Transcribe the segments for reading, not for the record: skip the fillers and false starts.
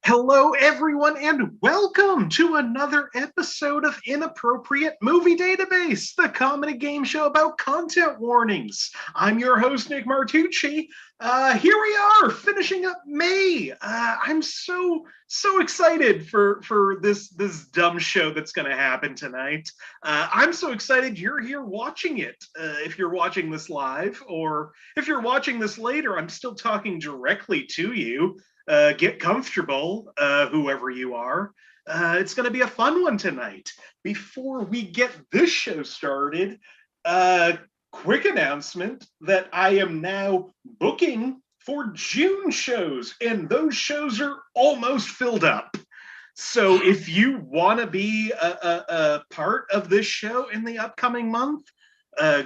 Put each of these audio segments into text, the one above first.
Hello, everyone, and welcome to another episode of Inappropriate Movie Database, the comedy game show about content warnings. I'm your host, Nick Martucci. Here we are, finishing up May. I'm so excited for this dumb show that's going to happen tonight. I'm so excited you're here watching it. If you're watching this live, or if you're watching this later, I'm still talking directly to you. Get comfortable, whoever you are. It's going to be a fun one tonight. Before we get this show started, quick announcement that I am now booking for June shows, and those shows are almost filled up. So if you want to be a part of this show in the upcoming month,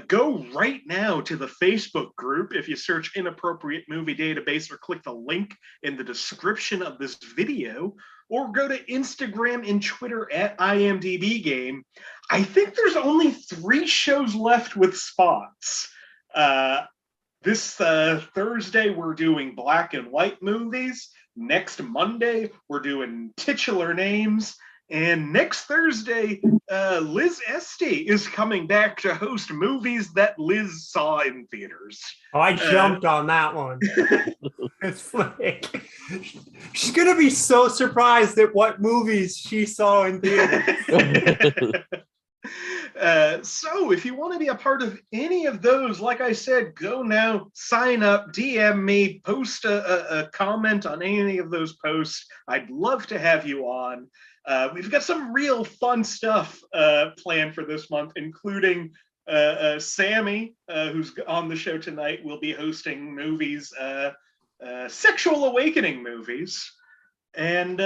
go right now to the Facebook group. If you search Inappropriate Movie Database or click the link in the description of this video, or go to Instagram and Twitter at IMDb Game. I think there's only 3 shows left with spots. This Thursday, we're doing black and white movies. Next Monday, we're doing titular names. And next Thursday, Liz Este is coming back to host movies that Liz saw in theaters. Oh, I jumped on that one. It's like, she's going to be so surprised at what movies she saw in theaters. So if you want to be a part of any of those, like I said, go now, sign up, DM me, post a comment on any of those posts. I'd love to have you on. We've got some real fun stuff planned for this month, including Sammie, who's on the show tonight, will be hosting movies, sexual awakening movies. And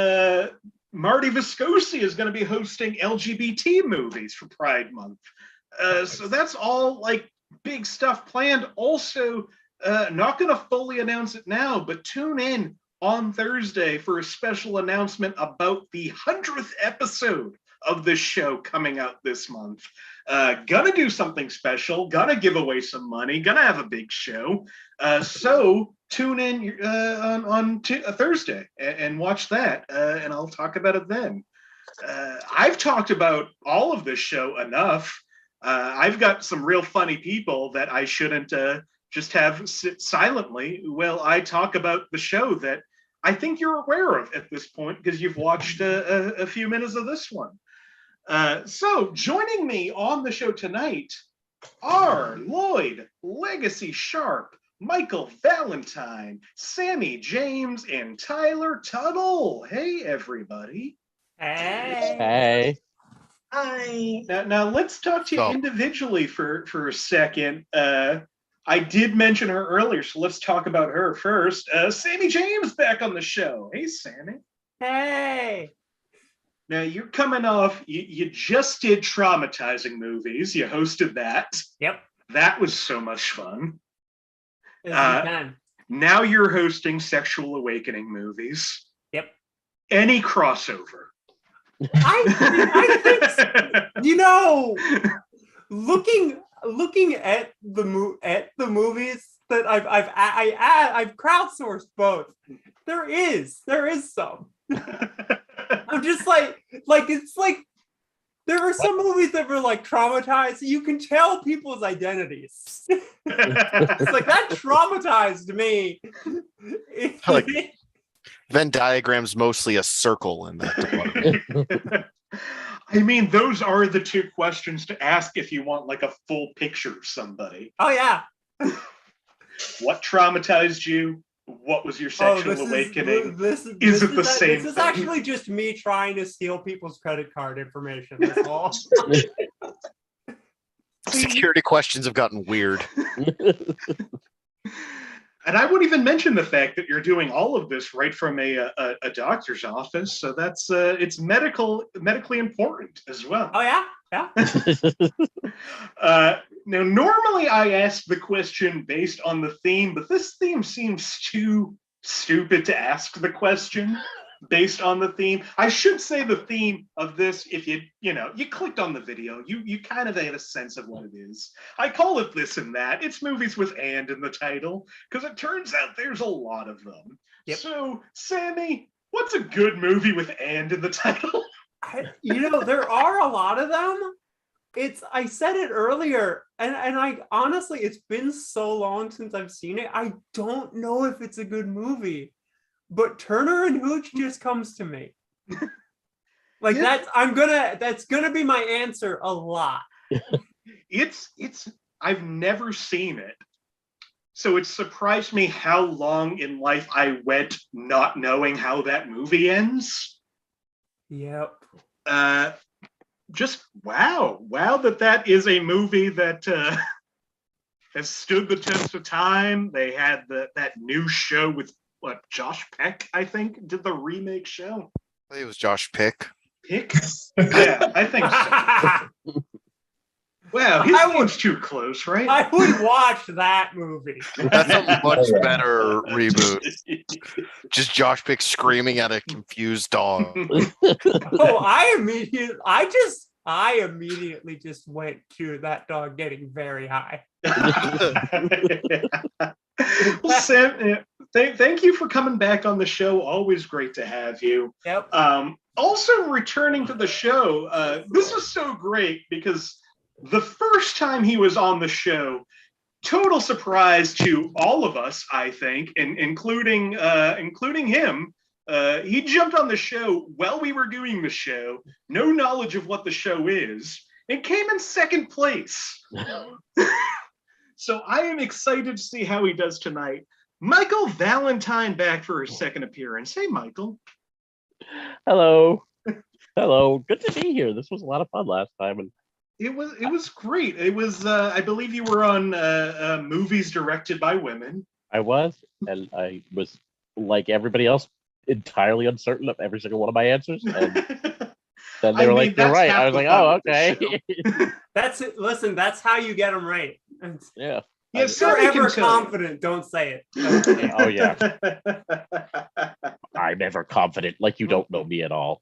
Marty Viscosi is going to be hosting LGBT movies for Pride Month. So that's all like big stuff planned. Also, not going to fully announce it now, but tune in on Thursday for a special announcement about the 100th episode of this show coming out this month. Gonna do something special, gonna give away some money, gonna have a big show. So tune in on Thursday and watch that, and I'll talk about it then. I've talked about all of this show enough. I've got some real funny people that I shouldn't just have sit silently while I talk about the show that I think you're aware of at this point because you've watched a few minutes of this one. So joining me on the show tonight are Lloyd, Legacy Sharp, Michael Valentine, Sammie James, and Tyler Tuttle. Hey, everybody. Hey. Hi. Now let's talk to you individually for a second. I did mention her earlier, so let's talk about her first. Sammie James back on the show. Hey, Sammie. Hey. Now, you're coming off, you just did traumatizing movies. You hosted that. Yep. That was so much fun. Now you're hosting sexual awakening movies. Yep. Any crossover? I think, looking at the movies that I've crowdsourced both. There is some. I'm just like it's like there are some movies that were like traumatized. You can tell people's identities. It's like that traumatized me. Like Venn diagram's mostly a circle in that department. I mean, those are the 2 questions to ask if you want like a full picture of somebody. Oh yeah. What traumatized you? What was your sexual awakening? Is it the same? This is actually just me trying to steal people's credit card information. That's all. Security questions have gotten weird. And I wouldn't even mention the fact that you're doing all of this right from a doctor's office. So that's it's medically important as well. Oh yeah, yeah. Now, normally I ask the question based on the theme, but this theme seems too stupid to ask the question based on the theme. I should say the theme of this, if you clicked on the video, you kind of had a sense of what it is. I call it this and that. It's movies with "and" in the title, because it turns out there's a lot of them. Yep. So, Sammie, What's a good movie with "and" in the title? There are a lot of them. I said it earlier, and I honestly, it's been so long since I've seen it. I don't know if it's a good movie, but Turner and Hooch just comes to me. Like that's gonna be my answer a lot. It's I've never seen it. So it surprised me how long in life I went not knowing how that movie ends. Yep. Just wow that is a movie that has stood the test of time. They had that new show with Josh Peck, I think, did the remake show. I think it was Josh Pick. Yeah, I think so. Wow, his name's too close, right? I would watch that movie. That's a much better reboot. Just Josh Pick screaming at a confused dog. Oh, I immediately just went to that dog getting very high. Well, Sam, thank you for coming back on the show. Always great to have you. Yep. Also returning to the show, this is so great because the first time he was on the show, total surprise to all of us, I think, and including him. He jumped on the show while we were doing the show, no knowledge of what the show is, and came in second place. So I am excited to see how he does tonight. Michael Valentine back for his second appearance. Hey, Michael. Hello. Hello. Good to be here. This was a lot of fun last time, and it was great. It was I believe you were on movies directed by women. I was, and I was like everybody else, entirely uncertain of every single one of my answers. And then they were like, "You're right." I was like, "Oh, okay." That's it. Listen, that's how you get them right. Yeah. Yeah, if you're ever confident, don't say it. Oh yeah. I'm ever confident, like you don't know me at all.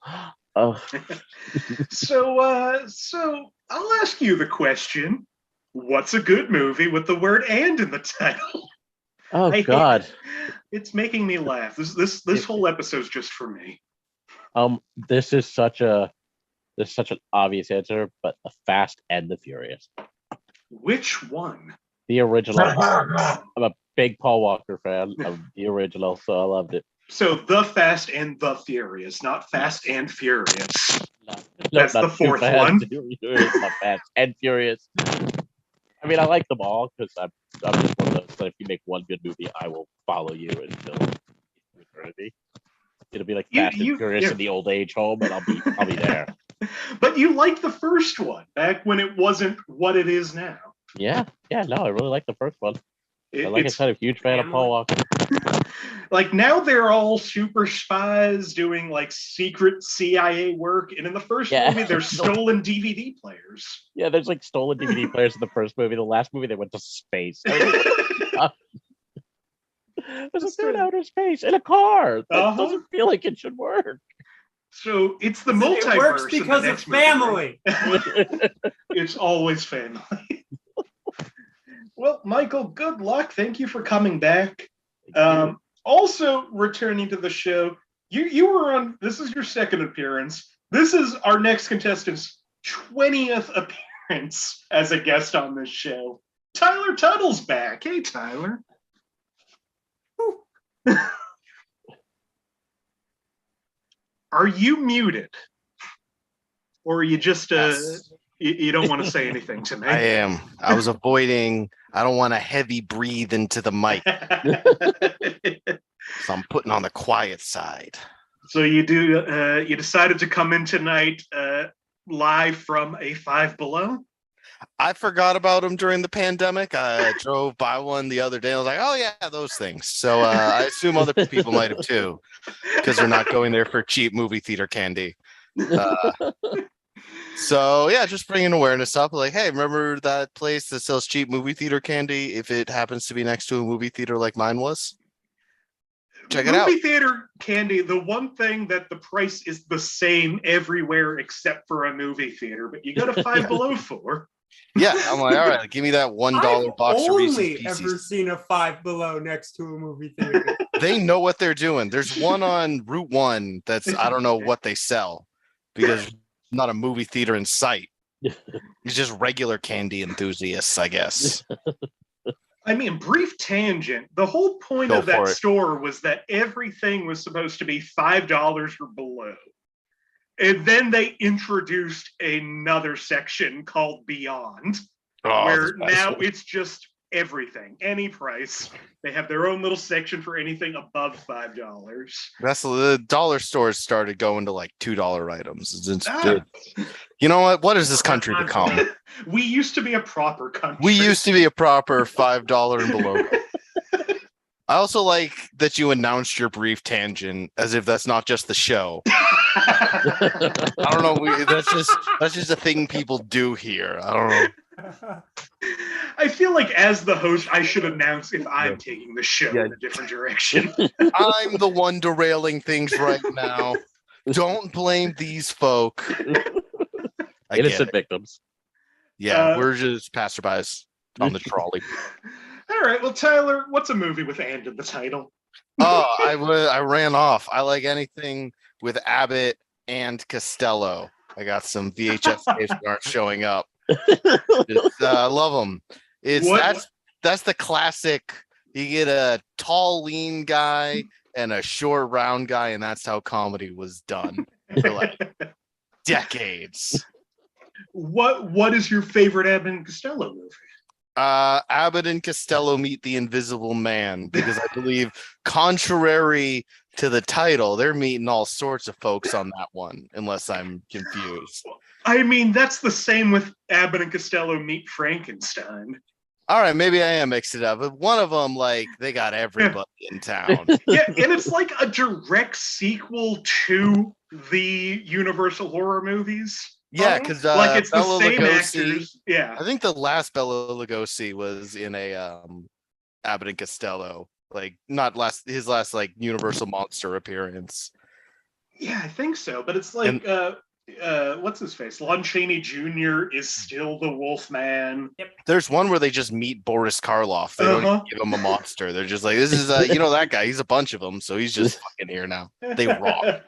So I'll ask you the question: what's a good movie with the word "and" in the title? Oh God, it's making me laugh. This whole episode's just for me. This is such an obvious answer, but The Fast and the Furious. Which one? The original. I'm a big Paul Walker fan of the original, so I loved it. So The Fast and the Furious, not Fast and Furious. No, that's the fourth one. Not Fast and Furious. I mean, I like them all because I'm just one of those that if you make one good movie, I will follow you until eternity. It'll be like Fast and Furious in the old age home, and I'll be there. But you liked the first one back when it wasn't what it is now. Yeah, no, I really like the first one. I said, a huge fan of Paul Walker. Like now they're all super spies doing like secret CIA work, and in the first movie there's stolen DVD players. Yeah, there's like stolen DVD players in the first movie. The last movie they went to space. There's a outer space in a car. That doesn't feel like it should work. So it's the multiverse. It works because of family. It's always family. Well, Michael, good luck. Thank you for coming back. Also returning to the show, you were on. This is your second appearance. This is our next contestant's 20th appearance as a guest on this show. Tyler Tuttle's back. Hey, Tyler. Are you muted? Or are you just Yes. You don't want to say anything to me? I am. I was avoiding. I don't want to heavy breathe into the mic. So I'm putting on the quiet side. So you decided to come in tonight live from a Five Below? I forgot about them during the pandemic. I drove by one the other day. I was like, oh, yeah, those things. So I assume other people might have too, because they're not going there for cheap movie theater candy. So, yeah, just bringing awareness up. Like, hey, remember that place that sells cheap movie theater candy if it happens to be next to a movie theater like mine was? Check it out. Movie theater candy, the one thing that the price is the same everywhere except for a movie theater, but you go to Five Below for. Yeah, I'm like, all right, give me that $1 box I've of Reese's only Pieces. ever seen a Five Below next to a movie theater. They know what they're doing. There's one on Route 1 that's I don't know what they sell because there's not a movie theater in sight. It's just regular candy enthusiasts, I guess. I mean, brief tangent. The whole point Go of that for it. store was that everything was supposed to be $5 or below. And then they introduced another section called Beyond, where now it's just everything, any price. They have their own little section for anything above $5. That's the dollar stores started going to like $2 items. Ah. You know what? What has this country become? We used to be a proper country. We used to be a proper $5 and below. I also like that you announced your brief tangent as if that's not just the show. I don't know. That's just a thing people do here. I don't know. I feel like as the host, I should announce if I'm taking the show in a different direction. I'm the one derailing things right now. Don't blame these folk. Innocent victims. Yeah, we're just passerbys on the trolley. All right, well, Tyler, what's a movie with "and" in the title? Oh, I ran off. I like anything with Abbott and Costello. I got some VHS tapes that aren't showing up. I love them. That's the classic. You get a tall, lean guy and a short, round guy, and that's how comedy was done for like decades. What is your favorite Abbott and Costello movie? Abbott and Costello Meet the Invisible Man, because I believe, contrary to the title, they're meeting all sorts of folks on that one, unless I'm confused. I mean, that's the same with Abbott and Costello Meet Frankenstein. All right, maybe I am mixed it up, but one of them, like, they got everybody in town. Yeah, and it's like a direct sequel to the Universal horror movies. Yeah, because like it's Bela the same Lugosi, actors. Yeah, I think the last Bela Lugosi was in a Abbott and Costello, like his last like Universal monster appearance. Yeah, I think so. But it's like what's his face? Lon Chaney Jr. is still the Wolfman. Yep. There's one where they just meet Boris Karloff. They don't even give him a monster. They're just like, this is that guy. He's a bunch of them, so he's just fucking here now. They rock.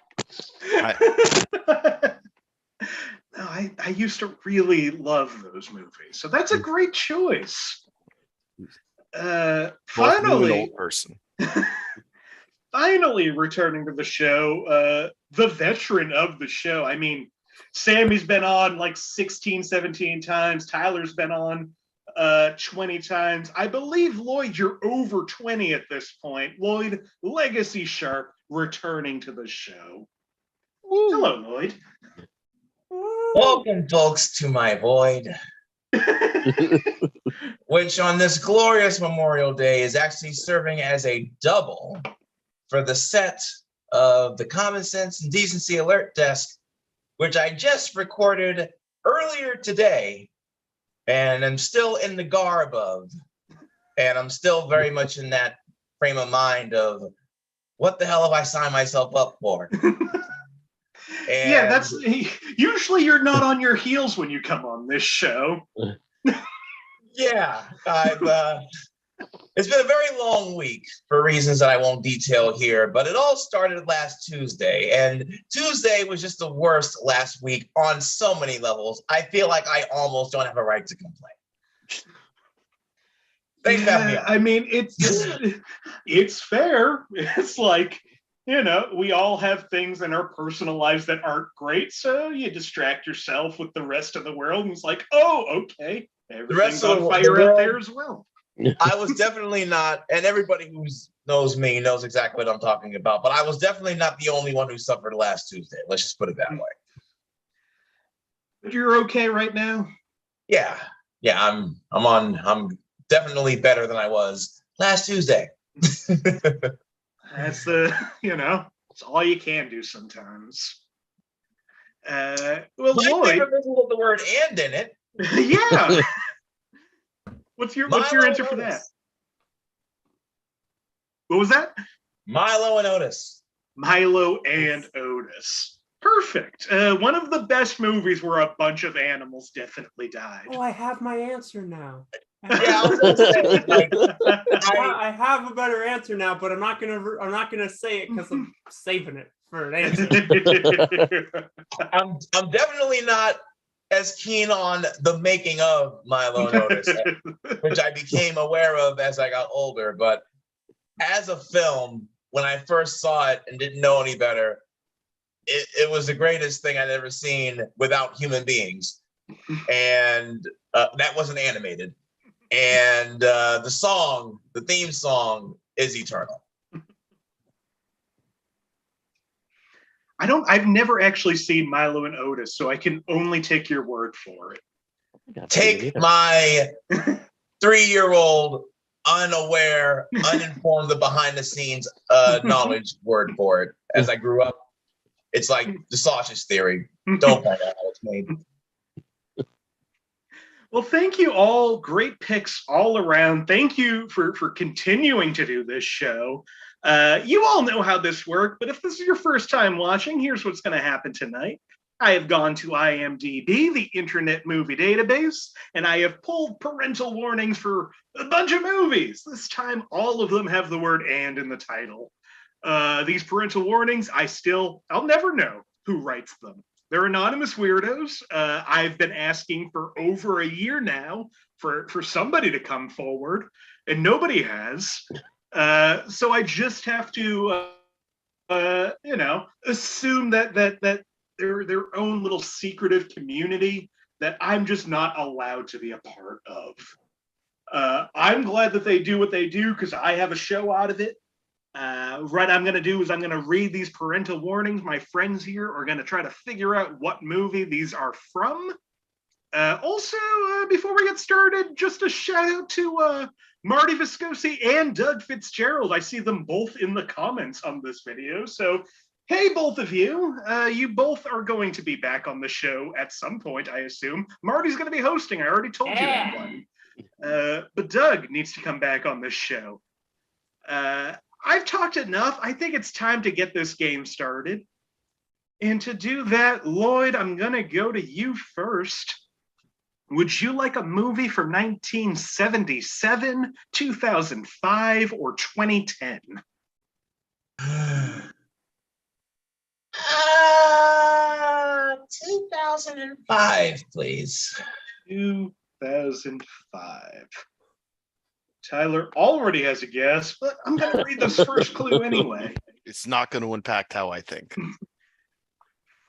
No, I used to really love those movies, so that's a great choice. Finally, an old person. Finally returning to the show, the veteran of the show. I mean, Sammie's been on like 16, 17 times. Tyler's been on 20 times. I believe, Lloyd, you're over 20 at this point. Lloyd, Legacy Sharp, returning to the show. Woo. Hello, Lloyd. Welcome, folks, to my void, which on this glorious Memorial Day is actually serving as a double for the set of the Common Sense and Decency Alert Desk, which I just recorded earlier today, and I'm still in the garb of, and I'm still very much in that frame of mind of, what the hell have I signed myself up for? And yeah, that's usually you're not on your heels when you come on this show. Yeah, it's been a very long week for reasons that I won't detail here, but it all started last Tuesday, and Tuesday was just the worst last week on so many levels. I feel like I almost don't have a right to complain. Thanks for having me on. I mean, it's fair. It's like, we all have things in our personal lives that aren't great, so you distract yourself with the rest of the world, and it's like, oh, okay, everything's on fire out there as well. I was definitely not, and everybody who knows me knows exactly what I'm talking about, but I was definitely not the only one who suffered last Tuesday. Let's just put it that way. But you're okay right now? Yeah, I'm definitely better than I was last Tuesday. That's it's all you can do sometimes. Well, My Lloyd, favorite movie with the word "and" in it. Yeah. What's your answer for that? What was that? Milo and Otis. Milo and Otis. Perfect. One of the best movies where a bunch of animals definitely died. Oh, I have my answer now. Yeah, I was gonna say, like, I have a better answer now, but I'm not gonna say it because I'm saving it for an answer. I'm definitely not as keen on the making of Milo and Otis, which I became aware of as I got older. But as a film, when I first saw it and didn't know any better, it was the greatest thing I'd ever seen without human beings. And that wasn't animated. And the theme song is eternal. I've never actually seen Milo and Otis, so I can only take your word for it. Take my 3-year-old unaware, uninformed, the behind the scenes knowledge word for it. As I grew up, it's like the sausage theory. Don't find out how it's made. Well, thank you all. Great picks all around. Thank you for continuing to do this show. You all know how this works, but if this is your first time watching, here's what's going to happen tonight. I have gone to IMDb, the Internet Movie Database, and I have pulled parental warnings for a bunch of movies. This time, all of them have the word "and" in the title. These parental warnings, I'll never know who writes them. They're anonymous weirdos. I've been asking for over a year now for somebody to come forward, and nobody has. So I just have to, assume that they're their own little secretive community that I'm just not allowed to be a part of. I'm glad that they do what they do because I have a show out of it. What I'm going to do is I'm going to read these parental warnings. My friends here are going to try to figure out what movie these are from. Also, before we get started, just a shout out to Marty Viscosi and Doug Fitzgerald. I see them both in the comments on this video. So, hey, both of you. You both are going to be back on the show at some point, I assume. Marty's going to be hosting. I already told you that one. But Doug needs to come back on this show. I've talked enough. I think it's time to get this game started. And to do that, Lloyd, I'm going to go to you first. Would you like a movie from 1977, 2005, or 2010? 2005, please. 2005. Tyler already has a guess, but I'm going to read this first clue anyway. It's not going to impact how I think.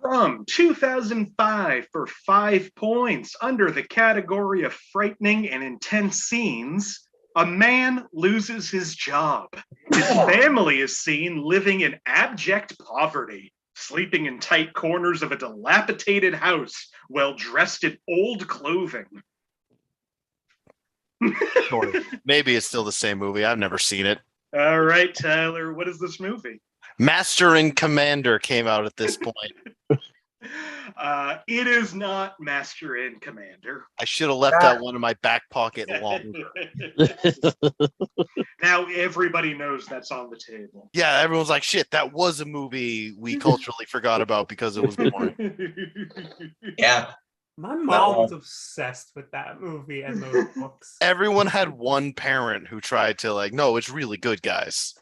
From 2005 for 5 points under the category of frightening and intense scenes, a man loses his job. His family is seen living in abject poverty, sleeping in tight corners of a dilapidated house while dressed in old clothing. Sure. Maybe it's still the same movie. I've never seen it. All right, Tyler, what is this movie? Master and Commander came out at this point. It is not Master and Commander. I should have left that one in my back pocket longer. Now everybody knows that's on the table. Yeah, everyone's like, shit, that was a movie we culturally forgot about because it was boring. Yeah. My mom was obsessed with that movie and those books. Everyone had one parent who tried to no, it's really good, guys.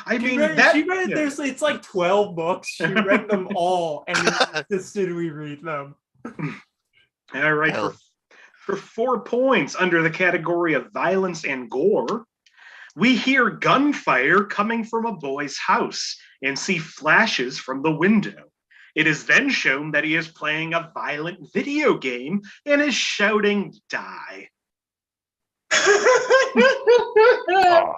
I mean, it's like 12 books. She read them all and insisted we read them. All right, for 4 points under the category of violence and gore, we hear gunfire coming from a boy's house and see flashes from the window. It is then shown that he is playing a violent video game and is shouting, "Die." Oh.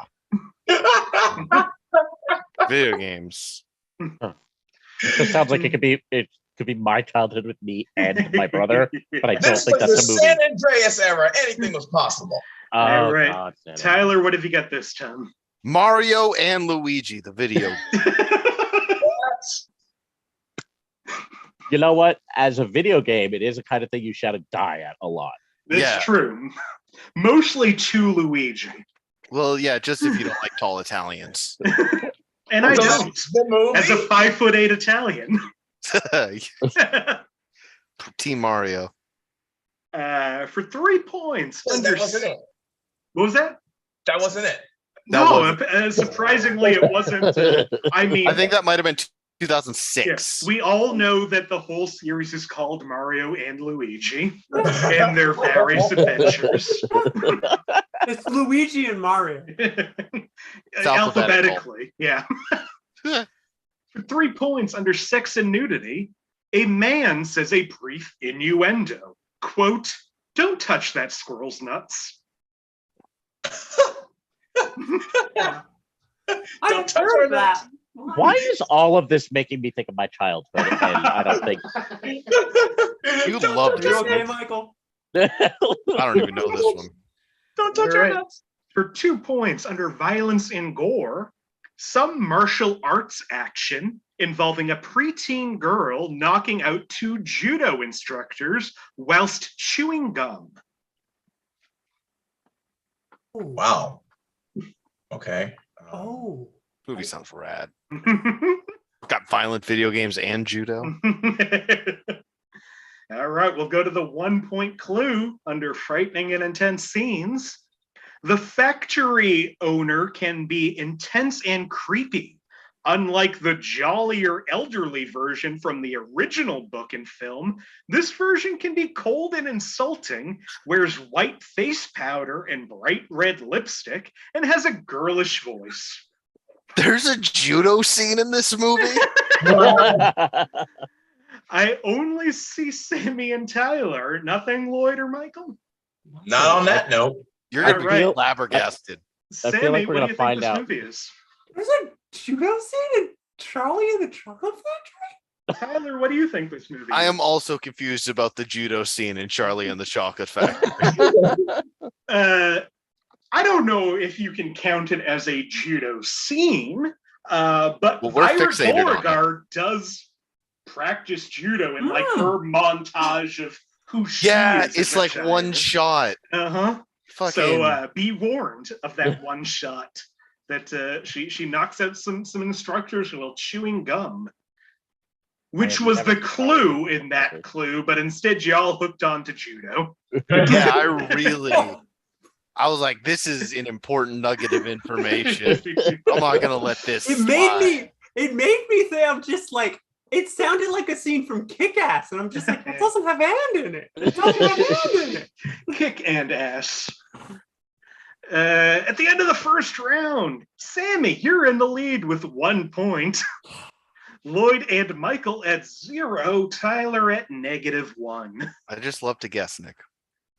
Video games. It sounds like it could be my childhood with me and my brother, but I don't This think was that's the a movie. San Andreas era. Anything was possible. All Oh, right. God, Tyler, what have you got this time? Mario and Luigi, the video. You know what? As a video game, it is a kind of thing you shout and die at a lot. That's true. Mostly to Luigi. Well, yeah, just if you don't like tall Italians. And I don't. The movie? As a 5'8" Italian. Team Mario. For 3 points. That wasn't it. What was that? That wasn't it. No, surprisingly, it wasn't. I mean, I think that might have been 2006. we all know that the whole series is called Mario and Luigi and their various adventures. It's Luigi and Mario. Alphabetically, yeah. For 3 points under sex and nudity, a man says a brief innuendo. Quote, "Don't touch that squirrel's nuts." I've heard that. Why is all of this making me think of my childhood? And I don't think You loved Are you this okay, one. Michael? I don't even know this one. Don't touch All our right. nuts. For 2 points under violence and gore, some martial arts action involving a preteen girl knocking out 2 judo instructors whilst chewing gum. Wow. Okay. Oh. Movie sounds rad. Got violent video games and judo. All right, we'll go to the 1 point clue under frightening and intense scenes. The factory owner can be intense and creepy. Unlike the jollier elderly version from the original book and film, this version can be cold and insulting, wears white face powder and bright red lipstick, and has a girlish voice. There's a judo scene in this movie? I only see Sammie and Tyler, nothing Lloyd or Michael. Not on that note. You're going to be Alright. flabbergasted. I feel Sammy, like we're what do gonna you think find this out. movie is? There's a judo scene in Charlie and the Chocolate Factory? Tyler, what do you think this movie is? I am also confused about the judo scene in Charlie and the Chocolate Factory. I don't know if you can count it as a judo scene, but Well, we're Violet fixated on it. Beauregard does practice judo in like her montage of who she Yeah, is. it's like one shot. Uh-huh. Fucking So be warned of that one shot that she knocks out some instructors while chewing gum, which have was never the tried clue it. in that clue, but instead y'all hooked on to judo. yeah, I was like, this is an important nugget of information. I'm not gonna let this. It made me say, I'm just like, it sounded like a scene from Kick-Ass, and I'm just like, that doesn't have and in it. It doesn't have and in it. Kick and ass. At the end of the first round, Sammie, you're in the lead with 1 point. Lloyd and Michael at 0, Tyler at -1. I just love to guess, Nick.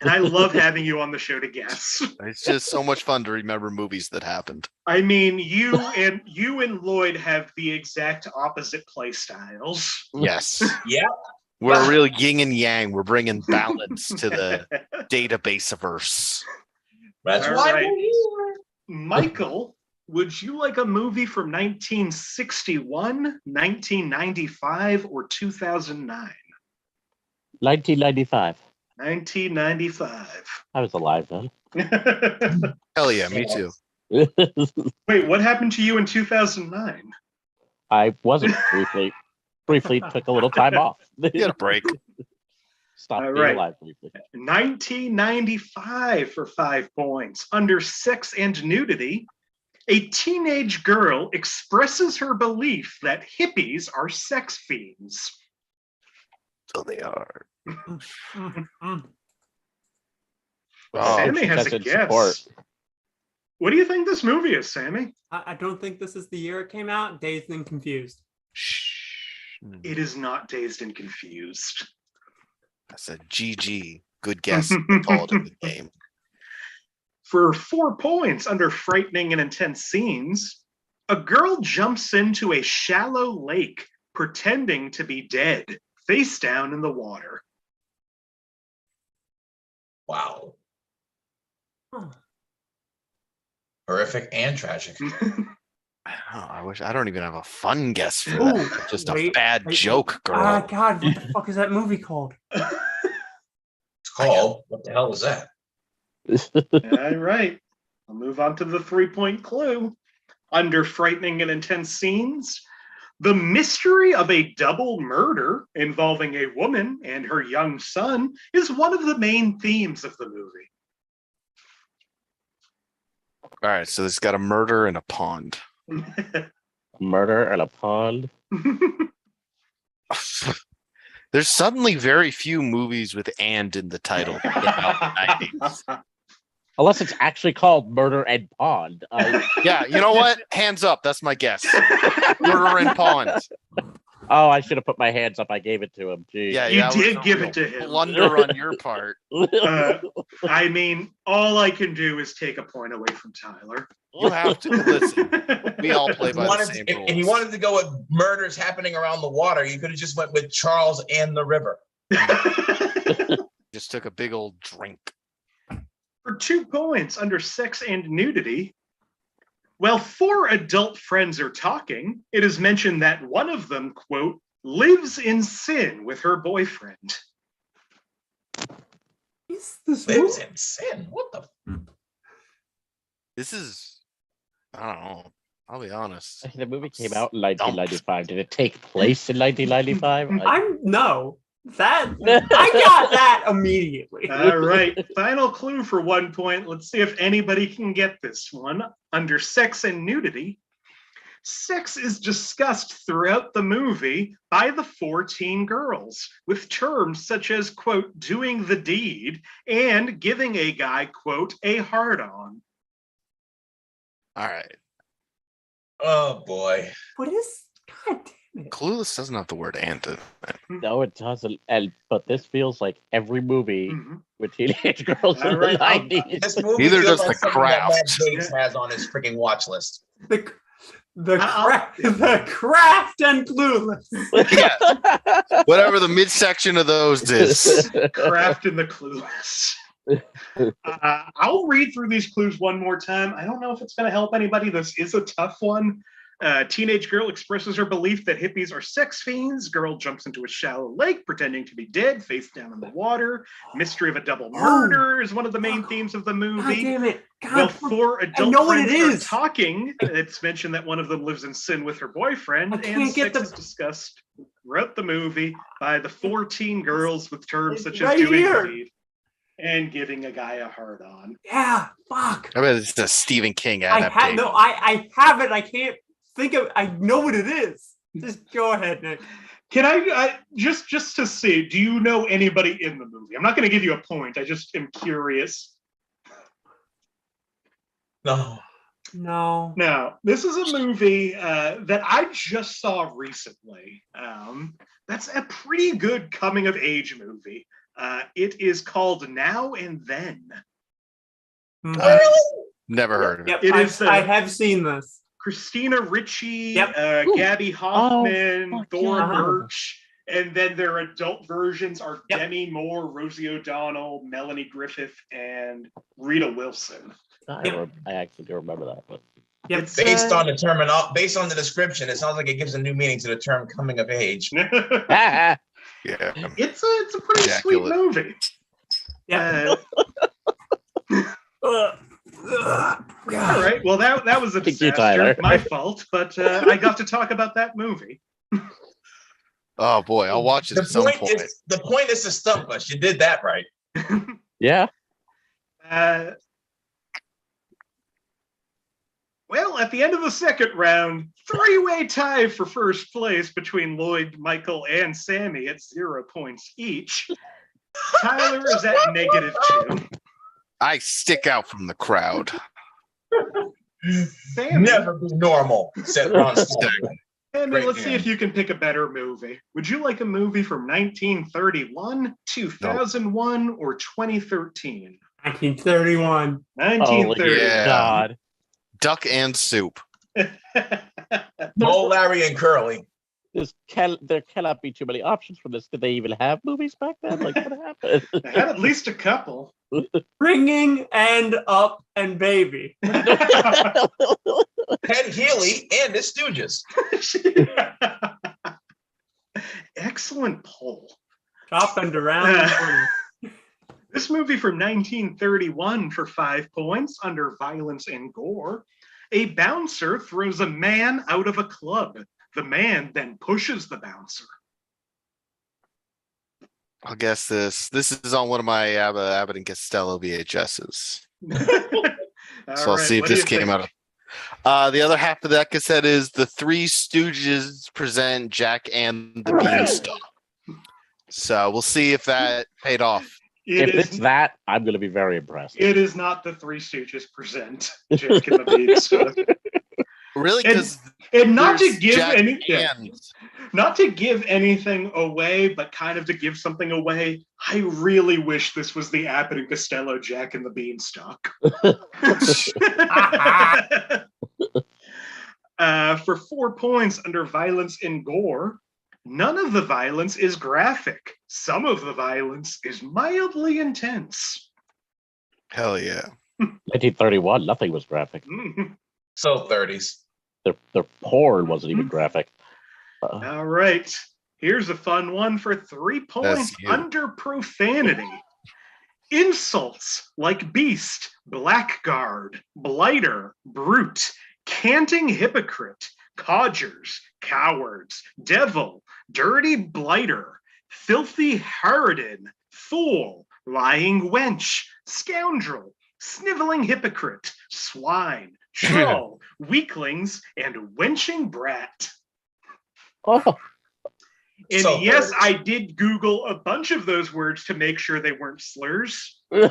And I love having you on the show to guess. It's just so much fun to remember movies that happened. I mean, you and Lloyd have the exact opposite play styles. Yes. Yeah. We're real yin and yang. We're bringing balance to the database-averse. That's All why right. we're here. Michael, would you like a movie from 1961, 1995, or 2009? 1995. 1995. I was alive then. Hell yeah, me too. Wait, what happened to you in 2009? I wasn't briefly took a little time off. Get a break. Stopped All being right. alive briefly. 1995 for 5 points. Under sex and nudity, a teenage girl expresses her belief that hippies are sex fiends. So they are. Mm. Oh, Sammie has a Contestant guess. support. What do you think this movie is, Sammie? I don't think this is the year it came out. Dazed and Confused. shh. It is not Dazed and Confused. I said GG. Good guess. I called it the game. For 4 points under frightening and intense scenes, a girl jumps into a shallow lake pretending to be dead, face down in the water. Wow. Huh. Horrific and tragic. I don't even have a fun guess for Ooh, that. Just a wait, bad wait. joke, girl. Ah, God, what the fuck is that movie called? It's called, what the hell is that? All right. I'll move on to the 3-point clue. Under frightening and intense scenes, the mystery of a double murder involving a woman and her young son is one of the main themes of the movie. All right, so it's got a murder in a pond. Murder in a pond. There's suddenly very few movies with "and" in the title. Unless it's actually called Murder and Pond. Yeah, you know what? Hands up. That's my guess. Murder in Pond. Oh, I should have put my hands up. I gave it to him. Jeez. Yeah, You that was did a give real it to him. Blunder on your part. I mean, all I can do is take a point away from Tyler. You have to listen. We all play by the same If rules. you wanted to go with murders happening around the water, you could have just went with Charles and the river. Just took a big old drink. For 2 points under sex and nudity, while 4 adult friends are talking, it is mentioned that one of them, quote, lives in sin with her boyfriend. Is this Lives movie? in sin. What the? This is, I don't know. I'll be honest. The movie came out in 1995. Did it take place in 1995? No. That I got that immediately. All right, final clue for 1 point. Let's see if anybody can get this one. Under sex and nudity, sex is discussed throughout the movie by the 4 teen girls with terms such as, quote, doing the deed and giving a guy, quote, a hard-on. All right. Oh boy. What is? God damn it! Clueless doesn't have the word "and" in it. No, it doesn't. But this feels like every movie Mhm. with teenage girls in All right, the 90s. This movie Neither feels does like The something that Matt Craft. Gates has on his freaking watch list. The I'll- craft and clueless. Yeah, whatever the midsection of those is. Craft and the clueless. I'll read through these clues one more time. I don't know if it's going to help anybody. This is a tough one. Teenage girl expresses her belief that hippies are sex fiends. Girl jumps into a shallow lake pretending to be dead, face down in the water. Mystery of a double murder is one of the main themes of the God movie. damn it! Well, God, 4 adult know what friends it are is. talking. It's mentioned that one of them lives in sin with her boyfriend, I can't and get sex the- is discussed throughout the movie by the 4 teen girls with terms It's such right as doing here. the deed and giving a guy a hard on. yeah, fuck. I bet it's a Stephen King I adaptation. have it. I can't think of. I know what it is. Just go ahead, Nick. Can I just to see? Do you know anybody in the movie? I'm not going to give you a point. I just am curious. No. No. Now, this is a movie that I just saw recently. That's a pretty good coming of age movie. It is called Now and Then. Mhm. Really? Never heard of it. Yep, It is, I have seen this. Christina Ricci, Yep. Gabby Hoffman, fuck Thora yeah. Birch, and then their adult versions are Yep. Demi Moore, Rosie O'Donnell, Melanie Griffith, and Rita Wilson. I actually do remember that. But Yep. It's, Based on the description, it sounds like it gives a new meaning to the term coming of age. Yeah. It's a pretty sweet Ejaculate. movie. Yeah. All right. Well, that was a Thank you, disaster. Tyler. My fault, but I got to talk about that movie. Oh boy, I'll watch it at some point. The point is to stump us. You did that right. yeah. Well, at the end of the second round, 3-way tie for first place between Lloyd, Michael, and Sammie at 0 points each. Tyler is at -2. I stick out from the crowd. Sammie, Never be normal, said Ron Swanson. Sammie, Great let's see man. if you can pick a better movie. Would you like a movie from 1931, 2001, or 2013? 1931. 1930. yeah. God. Duck and soup. Mo, Larry, and Curly. There cannot be too many options for this. Did they even have movies back then? Like, what happened? I had at least a couple. Bringing and Up and Baby. Ted Healy and the Stooges. Excellent poll. Chopping around. This movie from 1931 for 5 points under violence and gore. A bouncer throws a man out of a club. The man then pushes the bouncer. I'll guess this. This is on one of my Abbott and Costello VHSs. So I'll see if this came out of. The other half of that cassette is The Three Stooges present Jack and the Beanstalk. So we'll see if that paid off. If it's that, I'm going to be very impressed. It is not The Three Stooges present Jack and the Beanstalk. Really? Because not to give anything, not to give anything away, but kind of to give something away. I really wish this was the Abbott and Costello Jack and the Beanstalk. For 4 points under violence and gore, none of the violence is graphic. Some of the violence is mildly intense. Hell yeah. 1931, nothing was graphic. So 30s. Their porn wasn't even graphic. All right. Here's a fun one for 3 points under profanity. Insults like beast, blackguard, blighter, brute, canting hypocrite, codgers, cowards, devil, dirty blighter, filthy harridan, fool, lying wench, scoundrel, sniveling hypocrite, swine, troll, weaklings, and wenching brat. Oh, And So yes, 30s. I did Google a bunch of those words to make sure they weren't slurs. So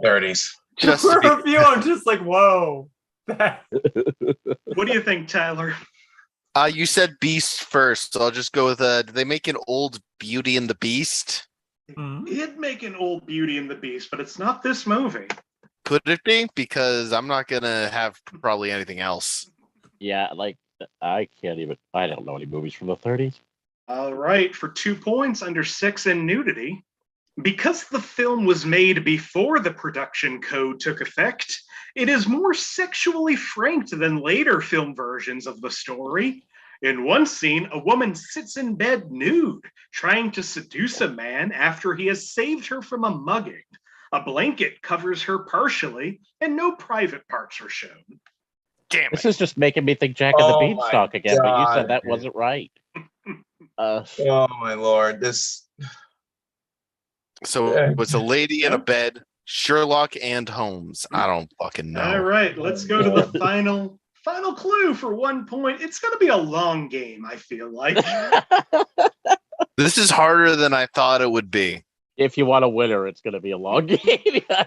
30s. Just For to a few, I'm just like, whoa. What do you think, Tyler? you said Beast first, so I'll just go with did they make an old Beauty and the Beast? It'd make an old Beauty and the Beast, but it's not this movie. Could it be? Because I'm not gonna have probably anything else. yeah, like I don't know any movies from the 30s. All right, for 2 points under sex and nudity. Because the film was made before the production code took effect, it is more sexually franked than later film versions of the story. In one scene, a woman sits in bed nude, trying to seduce a man after he has saved her from a mugging. A blanket covers her partially, and no private parts are shown. Damn This it. is just making me think Jack and the Oh my Beanstalk again, but you God, said that dude. wasn't right. Oh my lord. This So it's a lady in a bed, Sherlock and Holmes. I don't fucking know. All right, let's go to the final clue for 1 point. It's going to be a long game, I feel like. This is harder than I thought it would be. If you want a winner, it's going to be a long game. Oh,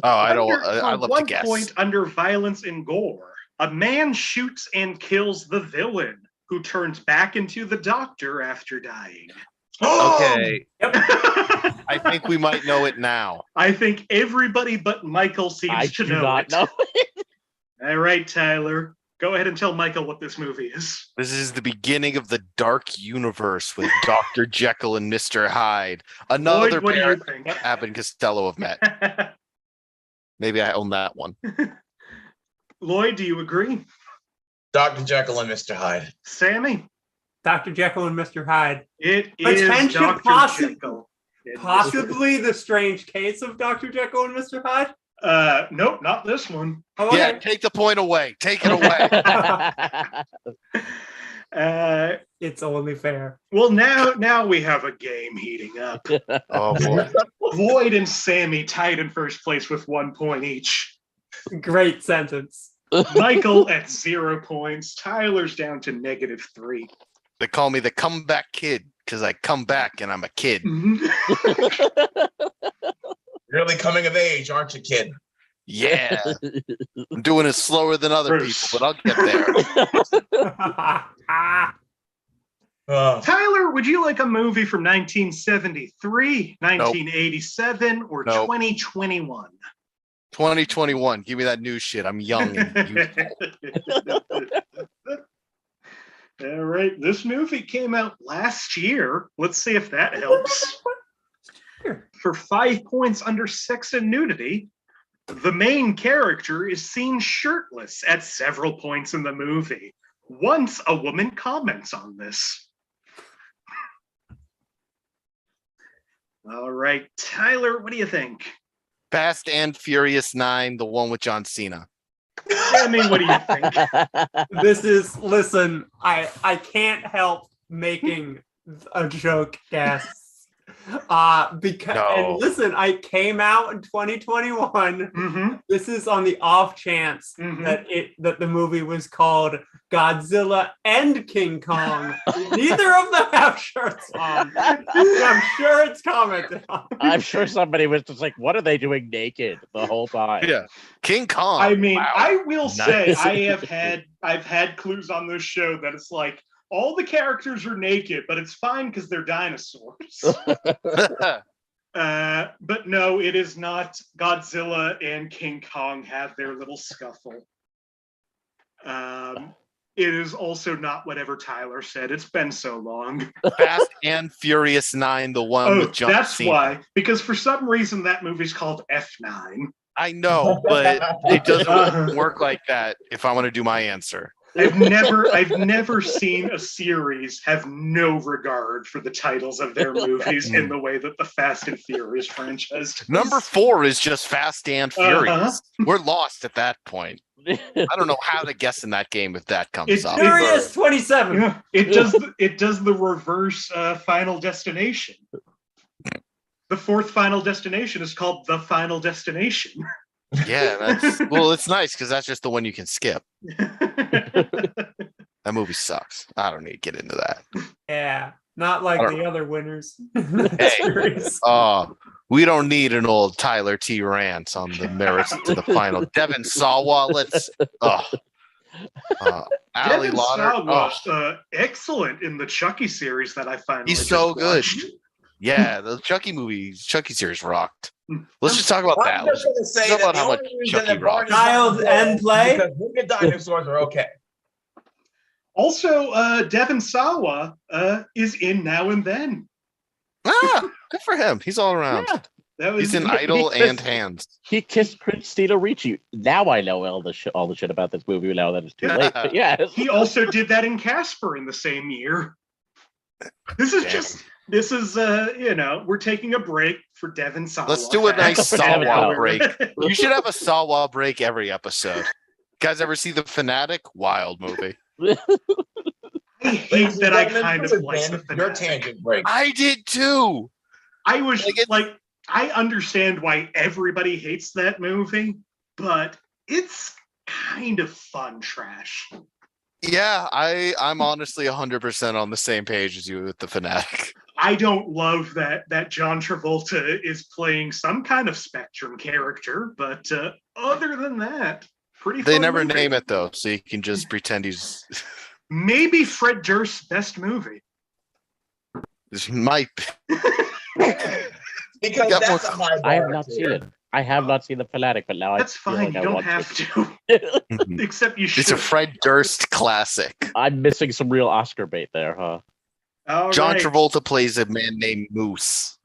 I don't. For I love to 1 guess. point under violence and gore, a man shoots and kills the villain, who turns back into the doctor after dying. Okay, Yep. I think we might know it now. I think everybody but Michael seems I to do know not it. know. All right, Tyler, go ahead and tell Michael what this movie is. This is the beginning of the dark universe with Dr. Jekyll and Mr. Hyde. Another Lloyd, what do pair you think? Abbott and Costello have met. Maybe I own that one. Lloyd, do you agree? Dr. Jekyll and Mr. Hyde. Sammy? Dr. Jekyll and Mr. Hyde. It is Potential Dr. Jekyll. It is- Possibly the strange case of Dr. Jekyll and Mr. Hyde. Nope, not this one. Oh, Yeah, okay. take the point away. Take it away. It's only fair. Well, now we have a game heating up. Oh boy. Lloyd and Sammy tied in first place with 1 point each. Great sentence. Michael at 0 points. Tyler's down to -3. They call me the comeback kid because I come back and I'm a kid. Really coming of age, aren't you, kid? Yeah. I'm doing it slower than other Bruce. people, but I'll get there. Oh, Tyler, would you like a movie from 1973, 1987, or Nope. 2021? 2021. Give me that new shit. I'm young and youthful. All right, this movie came out last year. Let's see if that helps. For 5 points under sex and nudity, the main character is seen shirtless at several points in the movie. Once a woman comments on this. All right, Tyler, what do you think? Fast and Furious 9, the one with John Cena. Sammy, what do you think? Listen, I can't help making a joke, guess. Because No. and listen, I came out in 2021. Mm-hmm. This is on the off chance Mhm. that the movie was called Godzilla and King Kong. Neither of them have shirts on. I'm sure it's commented on. I'm sure somebody was just like, what are they doing naked the whole time? Yeah. King Kong. I mean, Wow. I will say Nice. I've had clues on this show that it's like all the characters are naked, but it's fine because they're dinosaurs. But no, it is not. Godzilla and King Kong have their little scuffle. It is also not whatever Tyler said. It's been so long. Fast and Furious 9, the one with John that's Cena. why. Because for some reason that movie's called F9. I know, but it doesn't work like that if I want to do my answer. I've never seen a series have no regard for the titles of their movies in the way that the Fast and Furious franchise does. Number 4 is just Fast and Furious. We're lost at that point. I don't know how to guess in that game if that comes up. Furious 27. Yeah, it does the reverse Final Destination. The fourth Final Destination is called The Final Destination. Yeah, it's nice because that's just the one you can skip. That movie sucks. I don't need to get into that. Yeah, not like the other winners. Hey, we don't need an old Tyler T. rant on the merits to the final. Devin Sawa, let's. Ali Devin Lauder, Sawa, excellent in the Chucky series that I finally. He's so good. watched. Yeah, the Chucky series rocked. Let's just talk about that. I'm just going to say Talk that about the how much only reason Chucky that rocked. Child and play? Because naked dinosaurs are okay. Also, Devin Sawa is in Now and Then. Good for him. He's all around. Yeah. That was He's in Idol and Hands. He kissed Christina Ricci. Now I know all the shit about this movie. Now that it's too late. But yeah, He also did that in Casper in the same year. This is we're taking a break for Devin Sawa. Let's do a nice Sawa Sawa break. You should have a Sawa break every episode. Guys ever see The Fanatic? Wild movie. I hate that I kind of like The your Fanatic. tangent break. I did too. I was I understand why everybody hates that movie, but it's kind of fun trash. Yeah, I'm honestly 100% on the same page as you with The Fanatic. I don't love that John Travolta is playing some kind of Spectrum character, but other than that, pretty fun They never movie. name it though, so you can just pretend he's. Maybe Fred Durst's best movie. This might. Because Got that's a more- high bar. I have not seen it. I have not seen The Fanatic, but now That's I feel fine. like You I don't want have to. to. Except you should. It's a Fred Durst classic. I'm missing some real Oscar bait there, huh? All John right. Travolta plays a man named Moose.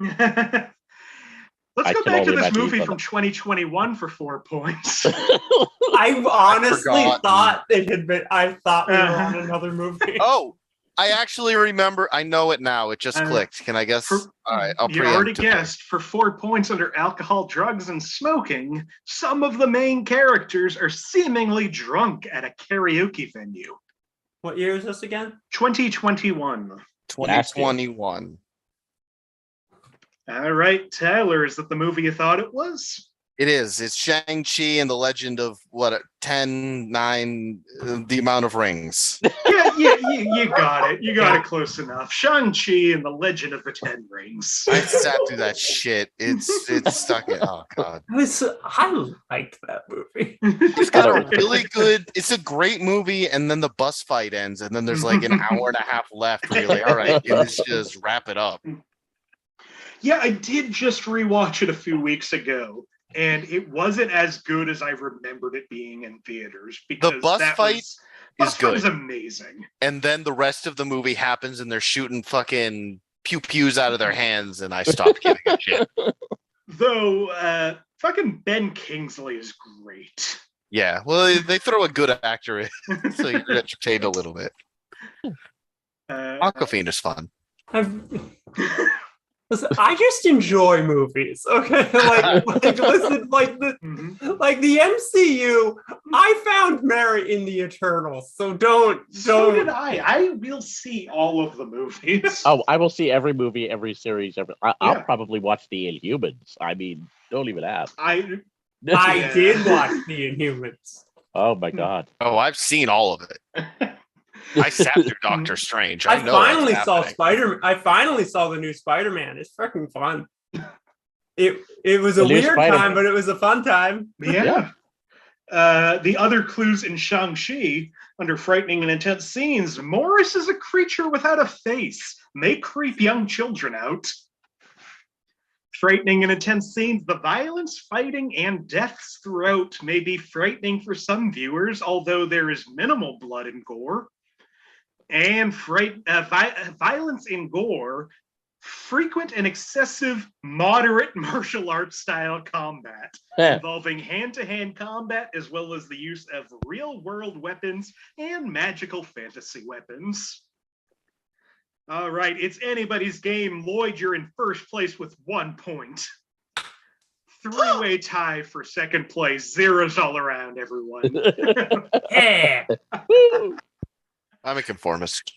Let's I go can back to only this imagine movie he's from 2021 for 4 points. I honestly forgot. thought it had been. I thought we were on another movie. Oh, I actually remember. I know it now. It just clicked. Can I guess? All right, I'll You already preempt it. guessed. For 4 points under alcohol, drugs, and smoking, some of the main characters are seemingly drunk at a karaoke venue. What year is this again? 2021. 2021. All right, Tyler, is that the movie you thought it was? It is. It's Shang-Chi and the Legend of 10, 9, the amount of rings. Yeah, you got it. You got it close enough. Shang-Chi and the Legend of the Ten Rings. I sat through that shit. It's stuck in. Oh god. I liked that movie. It's got a really good. It's a great movie, and then the bus fight ends, and then there's like an hour and a half left. Where you're like, all right, let's just wrap it up. Yeah, I did just rewatch it a few weeks ago, and it wasn't as good as I remembered it being in theaters. Because The bus fight is fight good. was amazing. And then the rest of the movie happens, and they're shooting fucking pew pews out of their hands, and I stopped giving a shit. Though, fucking Ben Kingsley is great. Yeah, well, they throw a good actor in, so you're entertained a little bit. Aquafina is fun. Listen, I just enjoy movies, okay? Listen, like the MCU. I found merit in the Eternals, so don't. So did I. I will see all of the movies. Oh, I will see every movie, every series. I'll probably watch the Inhumans. I mean, don't even ask. I did watch the Inhumans. Oh my god. Oh, I've seen all of it. I sat through Doctor Strange. I finally saw Spider. I finally saw the new Spider-Man. It's freaking fun. It was a weird time, but it was a fun time. Yeah. The other clues in Shang-Chi, under frightening and intense scenes, Morris is a creature without a face, may creep young children out. Frightening and intense scenes, the violence, fighting, and deaths throughout may be frightening for some viewers, although there is minimal blood and gore. And violence and gore, frequent and excessive moderate martial arts style combat involving hand-to-hand combat as well as the use of real-world weapons and magical fantasy weapons. All right, it's anybody's game. Lloyd, you're in first place with 1 point. Three-way tie for second place. Zeros all around, everyone. Yeah. I'm a conformist.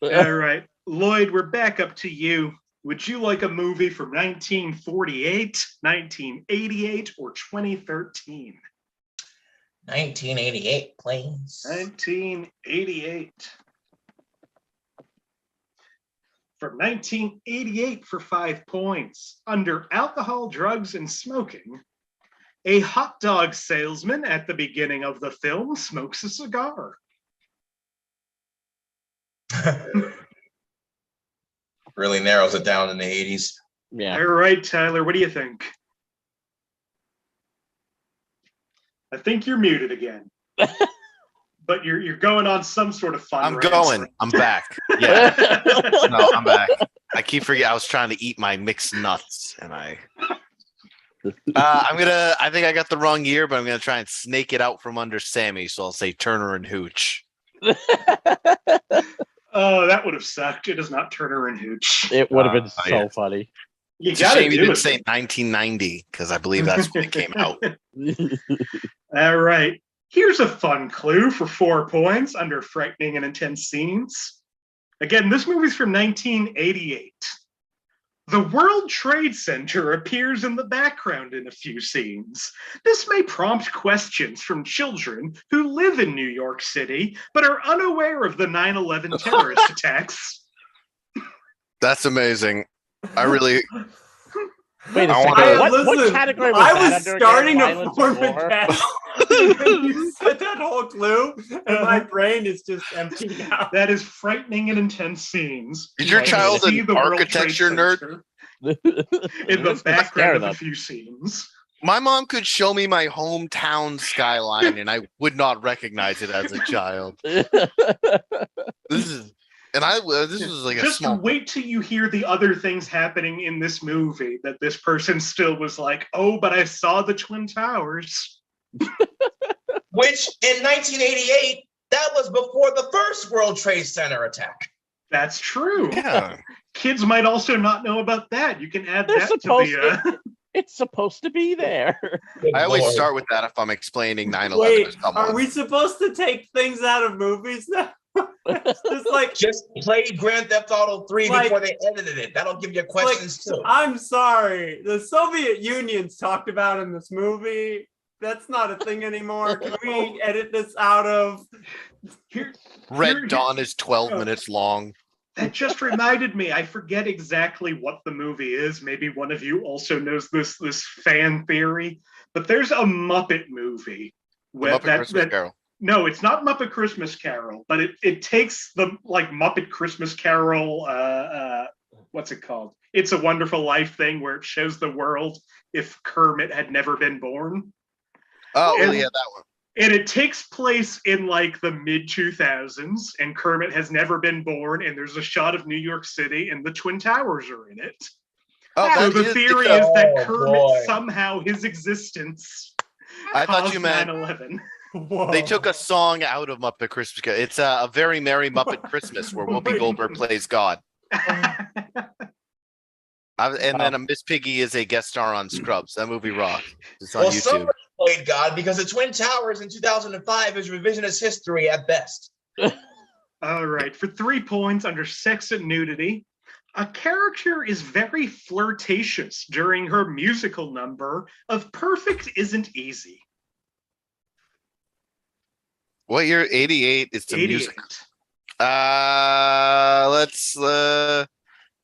All right, Lloyd, we're back up to you. Would you like a movie from 1948, 1988, or 2013? 1988, please. 1988. From 1988 for 5 points. Under alcohol, drugs, and smoking, a hot dog salesman at the beginning of the film smokes a cigar. Really narrows it down in the 80s. Yeah. All right, Tyler, what do you think? I think you're muted again. But you're going on some sort of fun. I'm going. I'm back. Yeah. No, I'm back. I keep forgetting. I was trying to eat my mixed nuts, and I think I got the wrong year, but I'm gonna try and snake it out from under Sammie. So I'll say Turner and Hooch. Oh, that would have sucked. It is not Turner and Hooch. It would have been so funny. You It's a shame you didn't say 1990 because I believe that's when it came out. All right. Here's a fun clue for 4 points under frightening and intense scenes. Again, this movie's from 1988. The World Trade Center appears in the background in a few scenes. This may prompt questions from children who live in New York City but are unaware of the 9/11 terrorist attacks. That's amazing. I really. Wait a I second. wanna- What category was I that was under? starting Again, to violence form or a guess. You said that whole clue, and my brain is just emptying out. That is frightening and intense scenes. Is your You child see an the World architecture Trade nerd? Center In in the background of a few scenes. My mom could show me my hometown skyline, and I would not recognize it as a child. This is like a Just small. wait till you hear the other things happening in this movie that this person still was like, oh, but I saw the Twin Towers. Which in 1988, that was before the first World Trade Center attack. That's true. Yeah. Kids might also not know about that. You can add They're that to supposed the. It's supposed to be there. I always Lord. start with that if I'm explaining 9/11 Wait, to someone. are we supposed to take things out of movies now? It's just like, Just play Grand Theft Auto 3 Like- before they edited it. That'll give you questions too. I'm sorry. The Soviet Union's talked about in this movie. That's not a thing anymore. Can we edit this out of? Red Dawn is 12 minutes long. That just reminded me. I forget exactly what the movie is. Maybe one of you also knows this fan theory. But there's a Muppet movie. Muppet Christmas Carol. No, it's not Muppet Christmas Carol, but it takes the like Muppet Christmas Carol. What's it called? It's a Wonderful Life thing where it shows the world if Kermit had never been born. Oh, And- yeah, that one. And it takes place in like the mid 2000s, and Kermit has never been born. And there's a shot of New York City, and the Twin Towers are in it. Oh, So that the is theory is that Oh, Kermit boy. somehow his existence. I thought caused you meant 9/11. Whoa. they took a song out of Muppet Christmas Carol. It's a very merry Muppet Christmas where Whoopi Goldberg plays God. And then a Miss Piggy is a guest star on Scrubs. That movie rocks. It's on Well, YouTube. somebody played God because the Twin Towers in 2005 is revisionist history at best. All right, for 3 points under sex and nudity, a character is very flirtatious during her musical number of Perfect Isn't Easy. What year? 88. It's a 88. music.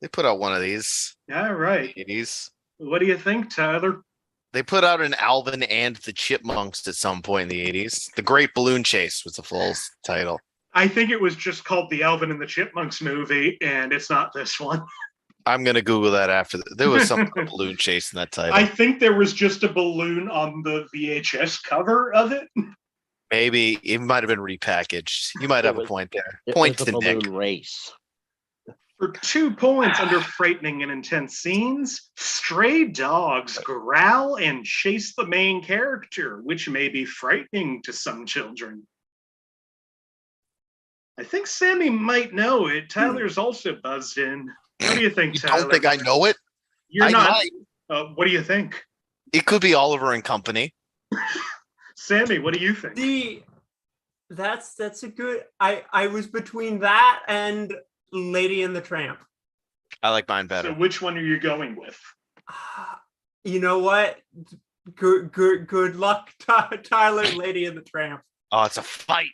They put out one of these. All right. 80s. What do you think, Tyler? They put out an Alvin and the Chipmunks at some point in the 80s. The Great Balloon Chase was the full title. I think it was just called the Alvin and the Chipmunks movie, and it's not this one. I'm going to Google that after. There was some balloon chase in that title. I think there was just a balloon on the VHS cover of it. Maybe it might have been repackaged. You might have a point there. It Point was to a Nick. balloon race. For 2 points under frightening and intense scenes, stray dogs growl and chase the main character, which may be frightening to some children. I think Sammie might know it. Tyler's also buzzed in. What do you think, You Tyler? don't think I know it? You're I not. might. What do you think? It could be Oliver and Company. Sammie, what do you think? That's a good. I was between that and Lady and the Tramp. I like mine better. So which one are you going with? You know what? Good luck, Tyler. Lady and the Tramp. Oh, it's a fight.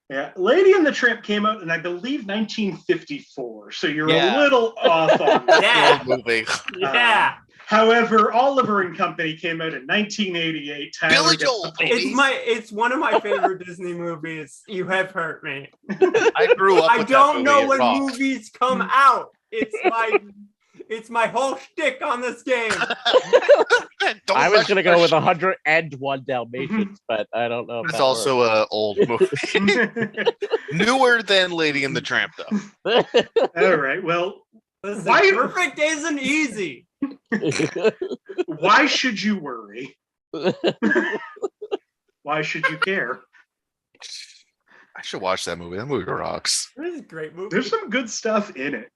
Yeah, Lady and the Tramp came out in, I believe, 1954. So you're Yeah. a little off on that. Yeah. Old movie. Yeah. However, Oliver and Company came out in 1988. Tyler Billy gets Joel, the baby. point. It's one of my favorite Disney movies. You have hurt me. I grew up I with don't that know movie. It when rocks. movies come out. It's my whole shtick on this game. Don't I was rush gonna go rush. with 101 Dalmatians, but I don't know. If It's that also an old movie. Newer than Lady and the Tramp, though. All right. Well, Listen, Why- perfect isn't easy. works. why should you worry? Why should you care? I should watch that movie. That movie rocks. This is a great movie. There's some good stuff in it.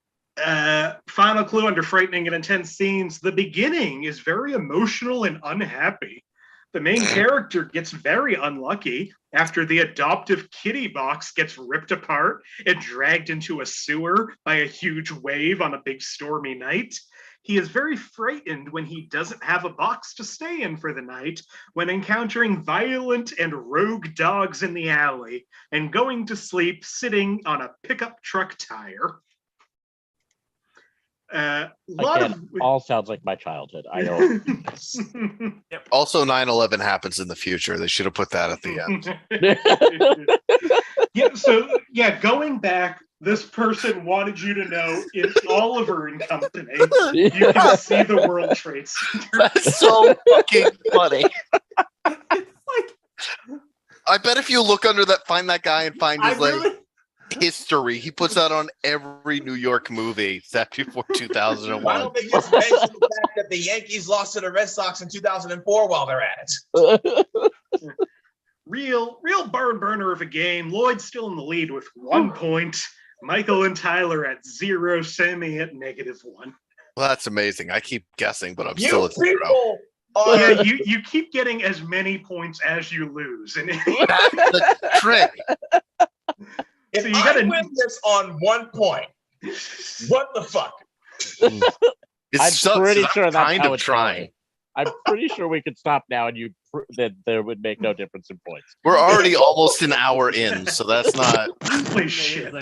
Final clue under frightening and intense scenes. The beginning is very emotional and unhappy. The main character gets very unlucky after the adoptive kitty box gets ripped apart and dragged into a sewer by a huge wave on a big stormy night. He is very frightened when he doesn't have a box to stay in for the night, when encountering violent and rogue dogs in the alley, and going to sleep sitting on a pickup truck tire. All sounds like my childhood. I don't. Also, 9/11 happens in the future. They should have put that at the end. Going back, this person wanted you to know in Oliver and Company, you can see the World Trade Center. That's so fucking funny. It's like I bet if you look under that, find that guy and find I his really. history, he puts that on every New York movie set before I 2001. don't think it's mentioned the fact that the Yankees lost to the Red Sox in 2004 while they're at it. Real barn burner of a game. Lloyd still in the lead with 1 point. Michael and Tyler at 0. Sammie at -1. Well, that's amazing. I keep guessing, but I'm You still at 0. people are Yeah, you keep getting as many points as you lose, and That's the trick. if So you I gotta- win this on 1 point, what the fuck? It's I'm so, pretty I'm sure that's kind how of it's trying. going. I'm pretty sure we could stop now, and that there would make no difference in points. We're already almost an hour in, so that's not. holy shit.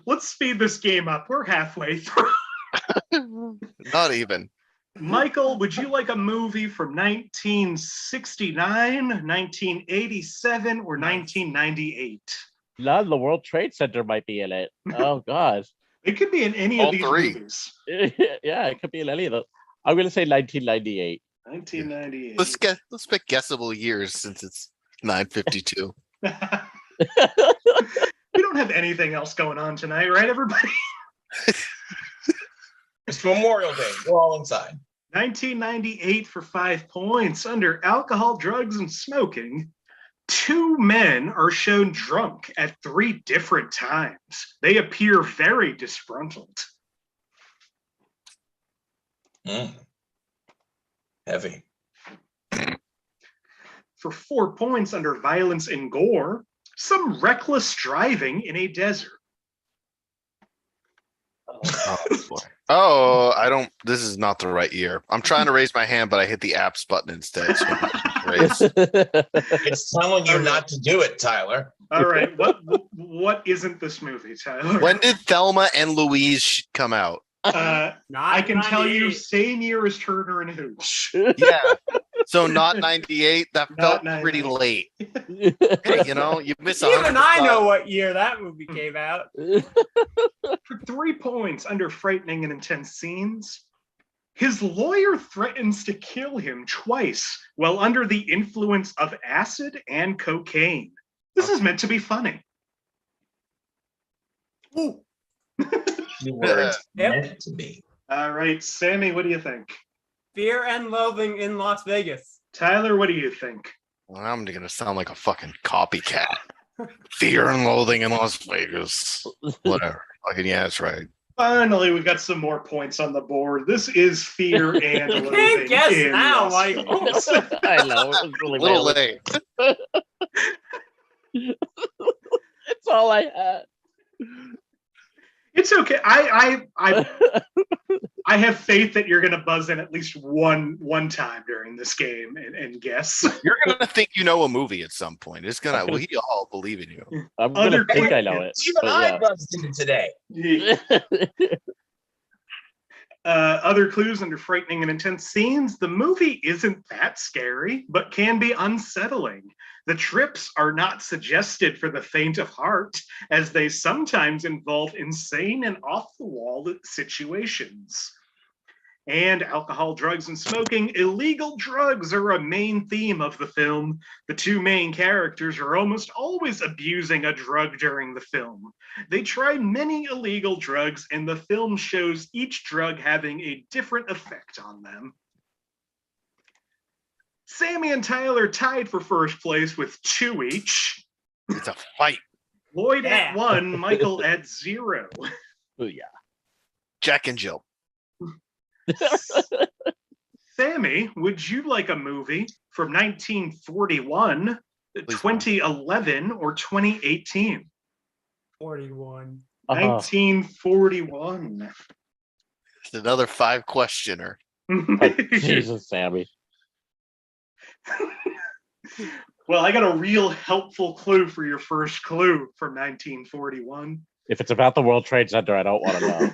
Let's speed this game up. We're halfway through. Not even. Michael, would you like a movie from 1969, 1987, or 1998? None of the World Trade Center might be in it. Oh God. It could be in any All of these three. movies. Yeah, it could be in any of those. I'm gonna say 1998. 1998. Let's pick guessable years since it's 9:52. We don't have anything else going on tonight, right, everybody? It's Memorial Day. We're all inside. 1998 for 5 points. Under alcohol, drugs, and smoking, 2 men are shown drunk at 3 different times. They appear very disgruntled. Mm. Heavy. For 4 points under violence and gore, some reckless driving in a desert. Oh boy. Oh, I don't. This is not the right year. I'm trying to raise my hand, but I hit the apps button instead. So It's telling you not to do it, Tyler. All right, what isn't this movie, Tyler? when did Thelma and Louise come out? I can tell you, 98. same year as Turner and Hooch. Yeah. So not 98. That Not felt pretty 98. late. Hey, you miss a Even I know what year that movie came out. For 3 points under frightening and intense scenes, his lawyer threatens to kill him twice while under the influence of acid and cocaine. This is meant to be funny. Ooh. You words Yep. meant to be. All right, Sammy, what do you think? Fear and Loathing in Las Vegas. Tyler, what do you think? Well, I'm gonna sound like a fucking copycat. Fear and Loathing in Las Vegas. Whatever. Fucking yeah, that's right. Finally, we got some more points on the board. This is Fear and You Loathing. can't guess in now, Las Michael. Vegas. I know. It was really A little late. late. It's all I had. It's okay. I have faith that you're gonna buzz in at least one time during this game and guess. You're gonna think you know a movie at some point. It's gonna. We all believe in you. I'm Other gonna think I know it. Even I But buzzed in today. yeah. Other clues under frightening and intense scenes. The movie isn't that scary, but can be unsettling. The trips are not suggested for the faint of heart, as they sometimes involve insane and off-the-wall situations. And alcohol, drugs, and smoking. Illegal drugs are a main theme of the film. The two main characters are almost always abusing a drug during the film. They try many illegal drugs, and the film shows each drug having a different effect on them. Sammy and Tyler tied for first place with 2 each. It's a fight. Lloyd at 1, Michael at 0. Oh, yeah. Jack and Jill. Sammy, would you like a movie from 1941, 2011, or 2018? 41. 1941. It's another 5-questioner. Jesus, Sammy. Well, I got a real helpful clue for your first clue from 1941. If it's about the World Trade Center, I don't want to know.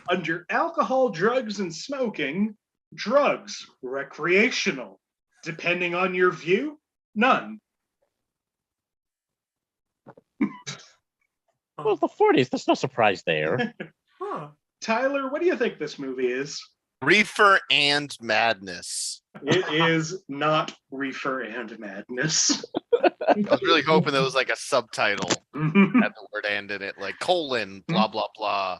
Under alcohol, drugs, and smoking, drugs, recreational. Depending on your view, none. Well, the 40s. There's no surprise there. Huh. Tyler, what do you think this movie is? Reefer and Madness. It is not Reefer and Madness. I was really hoping there was like a subtitle had the word "and" in it, like colon, blah blah blah,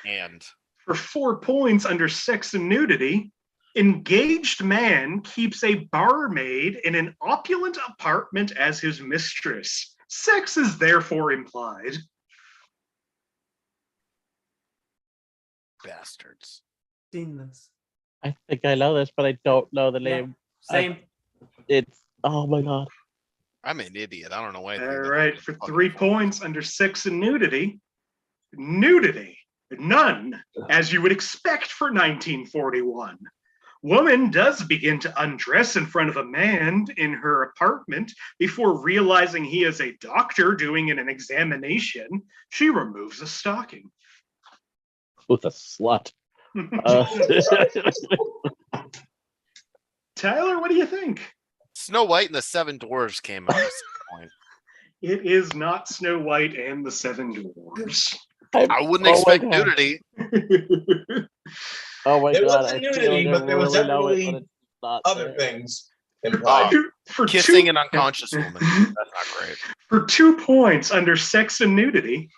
and. For 4 points under sex and nudity, engaged man keeps a barmaid in an opulent apartment as his mistress. Sex is therefore implied. Bastards. Seen this. I think I know this, but I don't know the name. Same. It's oh my god. I'm an idiot. I don't know anything. All right, for 3 points under sex and nudity, nudity, none, as you would expect for 1941. Woman does begin to undress in front of a man in her apartment before realizing he is a doctor doing an examination. She removes a stocking. With a slut. Tyler, what do you think? Snow White and the Seven Dwarfs came out at some point. It is not Snow White and the Seven Dwarfs. I wouldn't expect nudity. Oh my There god. wasn't I feel nudity, like I but there was really know it, definitely but it's not Other there. things implied. For Kissing two- an unconscious woman. That's not great. For 2 points under sex and nudity,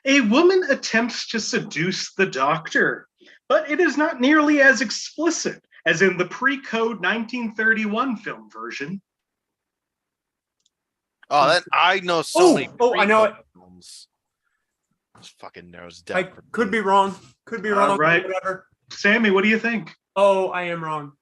a woman attempts to seduce the doctor, but it is not nearly as explicit as in the pre-code 1931 film version. Oh, that I know so many. I know it. films. This fucking narrows I down. could be wrong. Could be wrong. right. Whatever. Sammie, what do you think? Oh, I am wrong.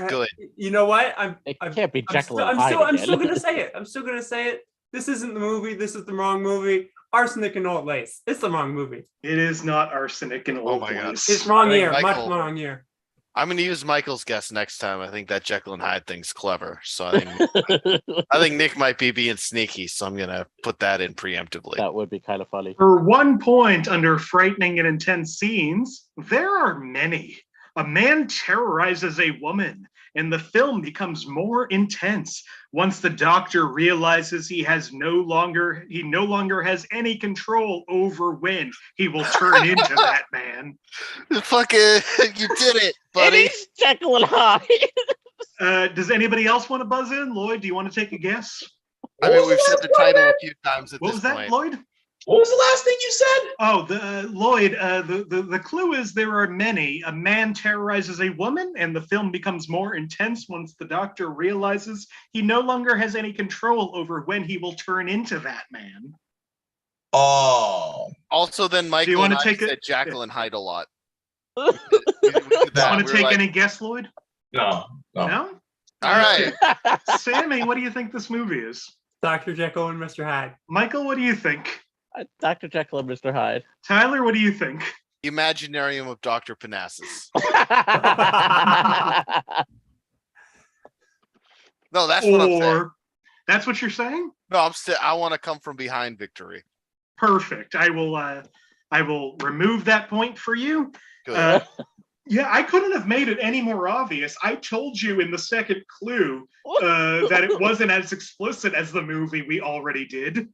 Good. You know what? It can't be Jekyll and Hyde I'm again. still gonna say it. I'm still gonna say it. This isn't the movie. This is the wrong movie. Arsenic and Old Lace. It's the wrong movie. It is not Arsenic and Old my God. Lace. It's wrong year. Michael- Much wrong year. I'm going to use Michael's guess next time. I think that Jekyll and Hyde thing's clever. So I think Nick might be being sneaky. So I'm going to put that in preemptively. That would be kind of funny. For 1 point under frightening and intense scenes, there are many. A man terrorizes a woman, and the film becomes more intense once the doctor realizes he no longer has any control over when he will turn into that man. Fucking, you did it, buddy. It is Jekyll and Hyde. Does anybody else want to buzz in? Lloyd, do you want to take a guess? I mean, we've said the title a few times at What this was that, point. Lloyd? What was the last thing you said? Oh, Lloyd, the clue is there are many. A man terrorizes a woman, and the film becomes more intense once the doctor realizes he no longer has any control over when he will turn into that man. Oh. Also, then Michael you wanna and I take said it? Jekyll and Hyde a lot. Do you want to take like, any guess, Lloyd? No. No? All right. Sammie, what do you think this movie is? Dr. Jekyll and Mr. Hyde. Michael, what do you think? Dr. Jekyll and Mr. Hyde. Tyler, what do you think? Imaginarium of Dr. Panassus. No, that's what I'm saying. Or that's what you're saying? No, I want to come from behind victory. Perfect. I will remove that point for you. Good. Yeah, I couldn't have made it any more obvious. I told you in the second clue that it wasn't as explicit as the movie we already did.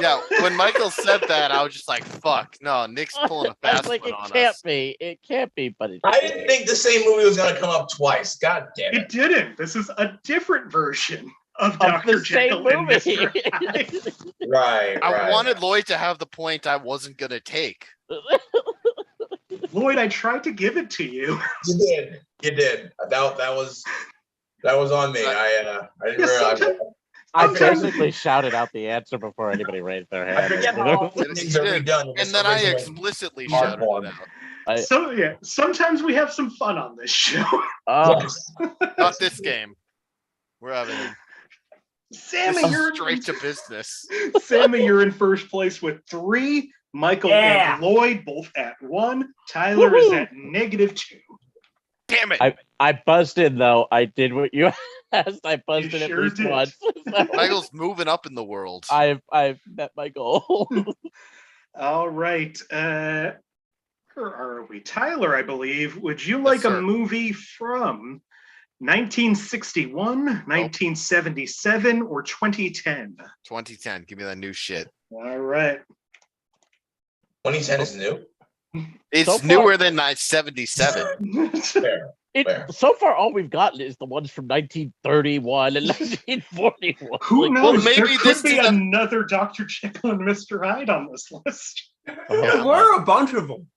Yeah, when Michael said that, I was just like, fuck. No, Nick's pulling a I fast was like, one it on can't us. be. It can't be, but it I didn't think the same movie was going to come up twice. God damn It it. didn't. This is a different version of Of Dr. the same Jekyll and movie. Mr. Hyde. Right. I wanted Lloyd to have the point I wasn't going to take. Lloyd, I tried to give it to you. You did. You did. That was on me. I didn't Yes, realize. sometimes- I Sometimes- basically shouted out the answer before anybody raised their I hand. forget how often things are redone. in this And then I original explicitly art shouted form. it out. So yeah, sometimes we have some fun on this show. Oh, Yes. Not this game. We're having Sammy, you're straight to business. Sammy, you're in first place with 3. Michael Yeah. and Lloyd both at 1. Tyler is Woohoo. at -2. Damn it. I buzzed in though. I did what you asked. I buzzed You in sure at least did. once. So Michael's moving up in the world. I've met my goal. All right. Where are we? Tyler, I believe. Would you like a sir. movie from 1961, 1977, or 2010? 2010. Give me that new shit. All right. 2010 is new. It's So far- newer than 977. Fair. Fair. So far, all we've gotten is the ones from 1931 and 1941. Who Like, knows? maybe there this could be is a- another Dr. Jekyll and Mr. Hyde on this list. Yeah, There were a bunch of them.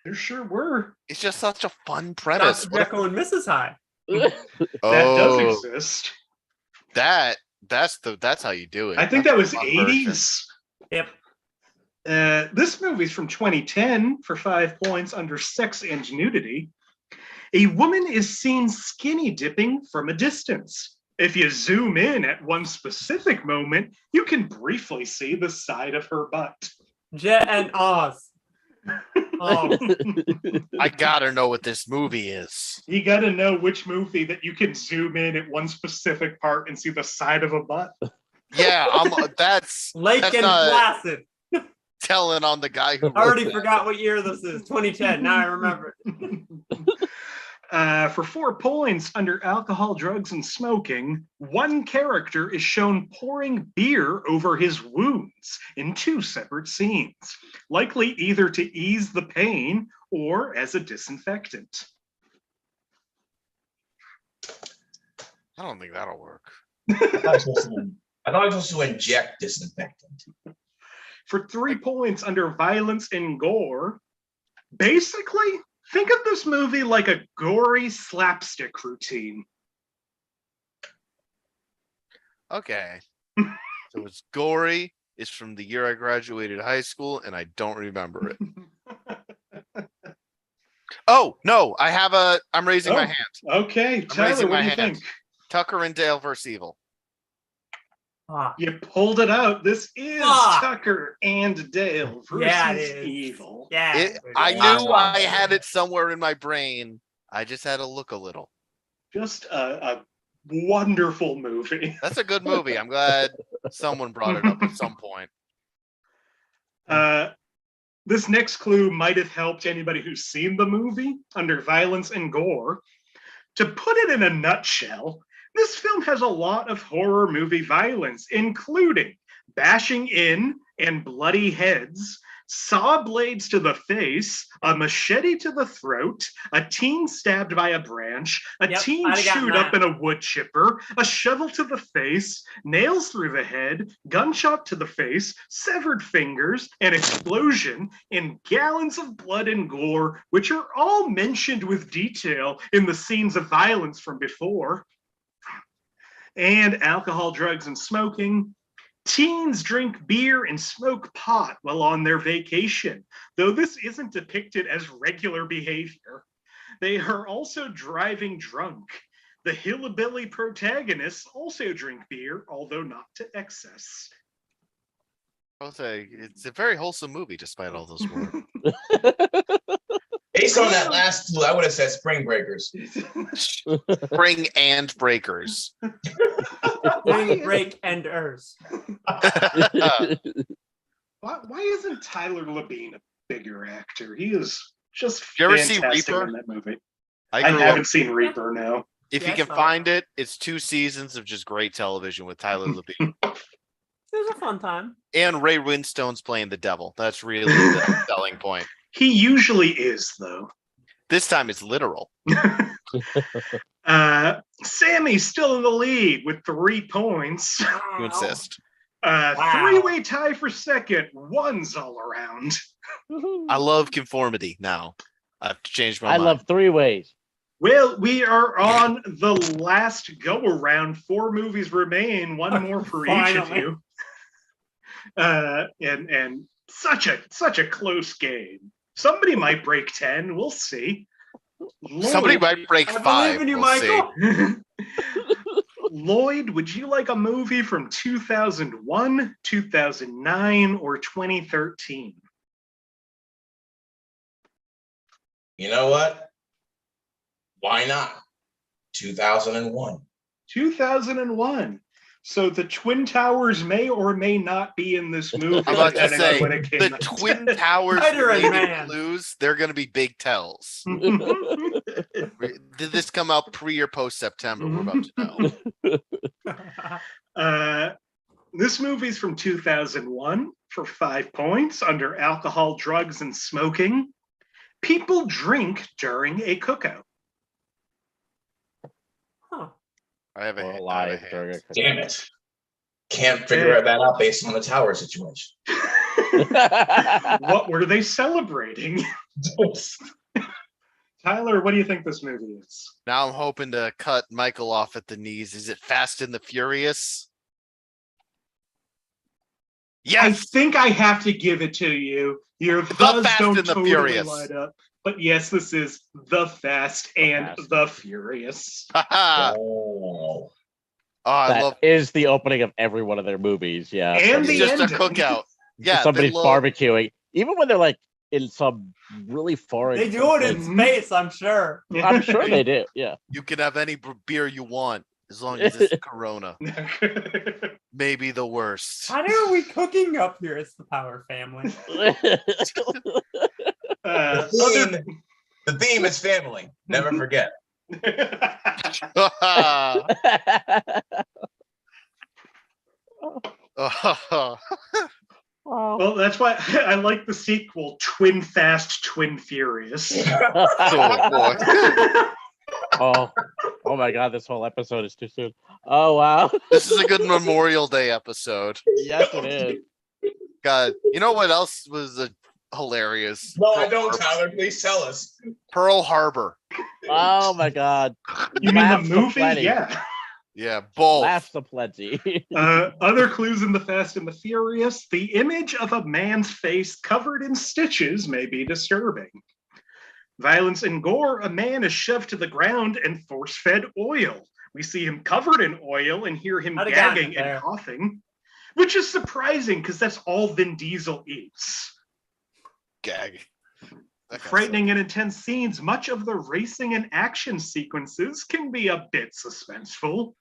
There sure were. It's just such a fun premise. Dr. Jekyll and Mrs. Hyde. That Oh, does exist. that's how you do it. I think That's that was a fun version. 80s. Yep. This movie's from 2010 for 5 points under sex and nudity. A woman is seen skinny dipping from a distance. If you zoom in at one specific moment, you can briefly see the side of her butt. Jet and Oz. Oh, I gotta know what this movie is. You got to know which movie that you can zoom in at one specific part and see the side of a butt. Yeah, that's Lake That's and not- Placid. telling on the guy who I already wrote that. forgot what year this is. 2010. Now I remember. For 4 points under alcohol, drugs, and smoking, one character is shown pouring beer over his wounds in 2 separate scenes, likely either to ease the pain or as a disinfectant. I don't think that'll work. I thought I was supposed to inject disinfectant. For 3 points under violence and gore, basically, think of this movie like a gory slapstick routine. Okay. So it's gory is from the year I graduated high school, and I don't remember it. Oh, no, I'm raising my hand. Okay, Tyler, what do you think? Tucker and Dale versus Evil. You pulled it out. This is Tucker and Dale versus Evil. Yeah. I knew I had it somewhere in my brain. I just had to look a little. Just a wonderful movie. That's a good movie. I'm glad someone brought it up at some point. This next clue might have helped anybody who's seen the movie under violence and gore. To put it in a nutshell, this film has a lot of horror movie violence, including bashing in and bloody heads, saw blades to the face, a machete to the throat, a teen stabbed by a branch, a teen chewed up in a wood chipper, a shovel to the face, nails through the head, gunshot to the face, severed fingers, an explosion, and gallons of blood and gore, which are all mentioned with detail in the scenes of violence from before. And alcohol, drugs, and smoking. Teens drink beer and smoke pot while on their vacation, though this isn't depicted as regular behavior. They are also driving drunk. The hillbilly protagonists also drink beer, although not to excess. I'll say it's a very wholesome movie, despite all those words. Based on that last clue, I would have said Spring Breakers. Spring and Breakers. Spring Break and Ers. Why isn't Tyler Labine a bigger actor? He is just you ever see fantastic Reaper? in that movie. I haven't seen Reaper, no. If you can find it, it's 2 seasons of just great television with Tyler Labine. It was a fun time. And Ray Winstone's playing the devil. That's really the selling point. He usually is, though. This time it's literal. Sammie's still in the lead with 3 points. You insist. Three-way tie for second. One's all around. I love conformity now. I've changed my mind. I love 3 ways. Well, we are on the last go-around. 4 movies remain. 1 more for each of you. And such a close game. Somebody might break 10. We'll see. Lloyd, somebody might break 5. I believe in you, Michael. Lloyd, would you like a movie from 2001, 2009, or 2013? You know what? Why not? 2001. 2001. So the Twin Towers may or may not be in this movie. I'm about to say, the Twin Towers clues, they're going to be big tells. Did this come out pre or post September? We're about to know. This movie's from 2001 for 5 points under alcohol, drugs, and smoking. People drink during a cookout. I have a hand. Damn it. Can't figure that out based on the tower situation. What were they celebrating? Tyler, what do you think this movie is? Now I'm hoping to cut Michael off at the knees. Is it Fast and the Furious? Yes. I think I have to give it to you. Your buzz don't totally light up. But yes, this is The Fast and the Furious. Oh, that is the opening of every one of their movies. Yeah, and it's just a cookout. Yeah, somebody's barbecuing, even when they're like in some really foreign. They do it in space, I'm sure. I'm sure they do. Yeah, you can have any beer you want as long as it's Corona. Maybe the worst. How are we cooking up here? It's the Power family. The theme is family. Never forget. Well, that's why I like the sequel, Twin Fast, Twin Furious. Oh my God, this whole episode is too soon. Oh, wow. This is a good Memorial Day episode. Yes, it is. God, you know what else was hilarious? No, I don't, Tyler. Please tell us. Pearl Harbor. Oh, my God. You mean the movie? Yeah. Yeah, both. Laughs aplenty. Other clues in The Fast and the Furious. The image of a man's face covered in stitches may be disturbing. Violence and gore. A man is shoved to the ground and force-fed oil. We see him covered in oil and hear him How'd it gotten gagging and there? coughing, which is surprising because that's all Vin Diesel eats. Gag. That guy's Frightening and intense scenes. Much of the racing and action sequences can be a bit suspenseful.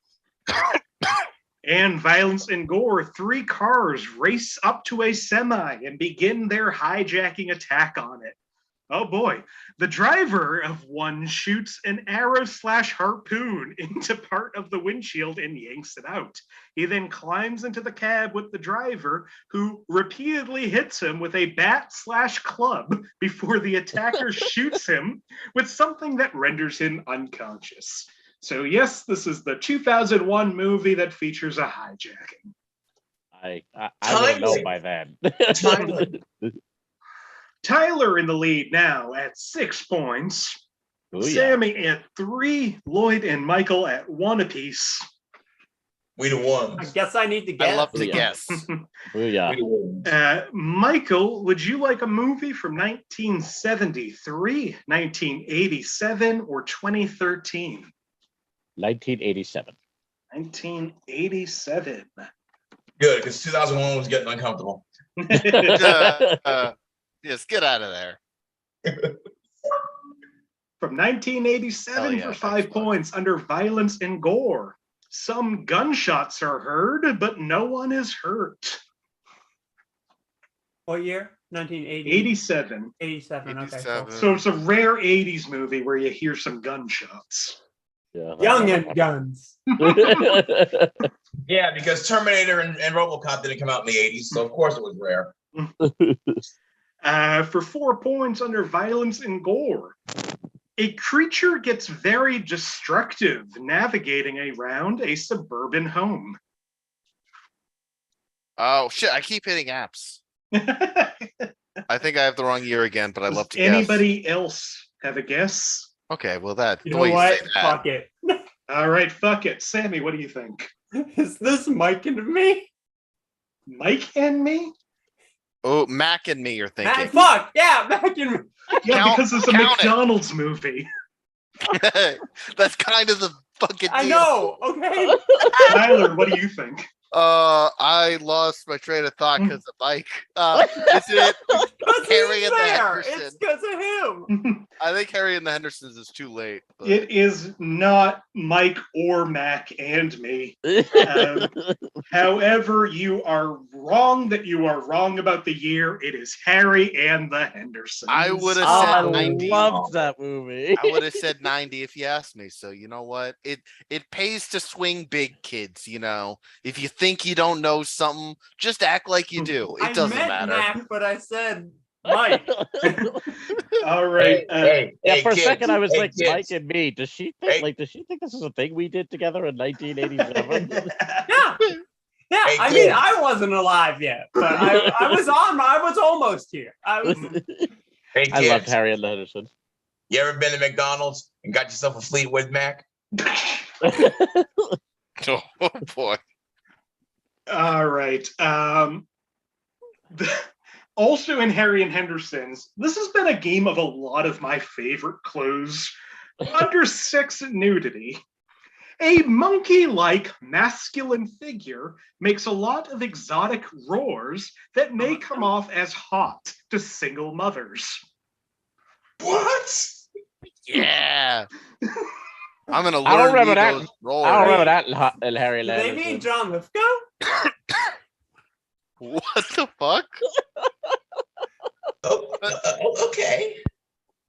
And violence and gore. 3 cars race up to a semi and begin their hijacking attack on it. Oh boy. The driver of one shoots an arrow/harpoon into part of the windshield and yanks it out. He then climbs into the cab with the driver, who repeatedly hits him with a bat/club before the attacker shoots him with something that renders him unconscious. So yes, this is the 2001 movie that features a hijacking. I would have known by then. Timely. Tyler in the lead now at 6 points. Ooh, yeah. Sammie at 3. Lloyd and Michael at 1 apiece. We the ones. I guess I need to guess. I love to Yeah. guess. Ooh, yeah. We the ones. Michael, would you like a movie from 1973, 1987, or 2013? 1987. 1987. Good, because 2001 was getting uncomfortable. Yes, get out of there. From 1987 Hell yeah, for that's 5 fun. points under violence and gore. Some gunshots are heard, but no one is hurt. What year? 1980. 87. 87. Okay. 87. Cool. So it's a rare 80s movie where you hear some gunshots. Yeah. Young and Guns. Yeah, because Terminator and RoboCop didn't come out in the 80s, so of course it was rare. For 4 points under violence and gore. A creature gets very destructive navigating around a suburban home. Oh shit! I keep hitting apps. I think I have the wrong year again, but I love to Does anybody else have a guess? guess. Okay, well that. You the know way what? say that. Fuck it. All right, fuck it. Sammie, what do you think? Is this Mike and me? Mike and me? Oh, Mac and me, you're thinking. Fuck yeah, Mac and me. Yeah, Count- because it's a count it. McDonald's movie. That's kind of the fucking deal. I know. Okay. Tyler, what do you think? I lost my train of thought because of Mike. Is it Because Harry he's and the there. Henderson? It's because of him. I think Harry and the Hendersons is too late. But It is not Mike or Mac and me. However, you are wrong that you are wrong about the year. It is Harry and the Hendersons. I would have Oh, said I 90. loved that movie. I would have said 90 if you asked me. So you know what? It pays to swing big, kids. You know, if you think you don't know something, just act like you do. It I doesn't meant matter. Mac, but I said Mike. All right. Yeah, for a second I was hey, like, kids. Mike and me. Does she think Hey. does she think this is a thing we did together in 1987? Yeah. Yeah, Hey, I kid. mean, I wasn't alive yet, but I was almost here. I was. Hey, I loved kids, Harry and the Hendersons. you ever been to McDonald's and got yourself a Fleetwood Mac? Oh boy. All right. Also in Harry and Henderson's, this has been a game of a lot of my favorite clues. Under sex and nudity, a monkey-like masculine figure makes a lot of exotic roars that may come off as hot to single mothers. What? Yeah. I'm gonna I don't learn remember that. those roles. I don't remember that in Harry and Do the they mean Hendersons. John Lithgow? What the fuck? Okay.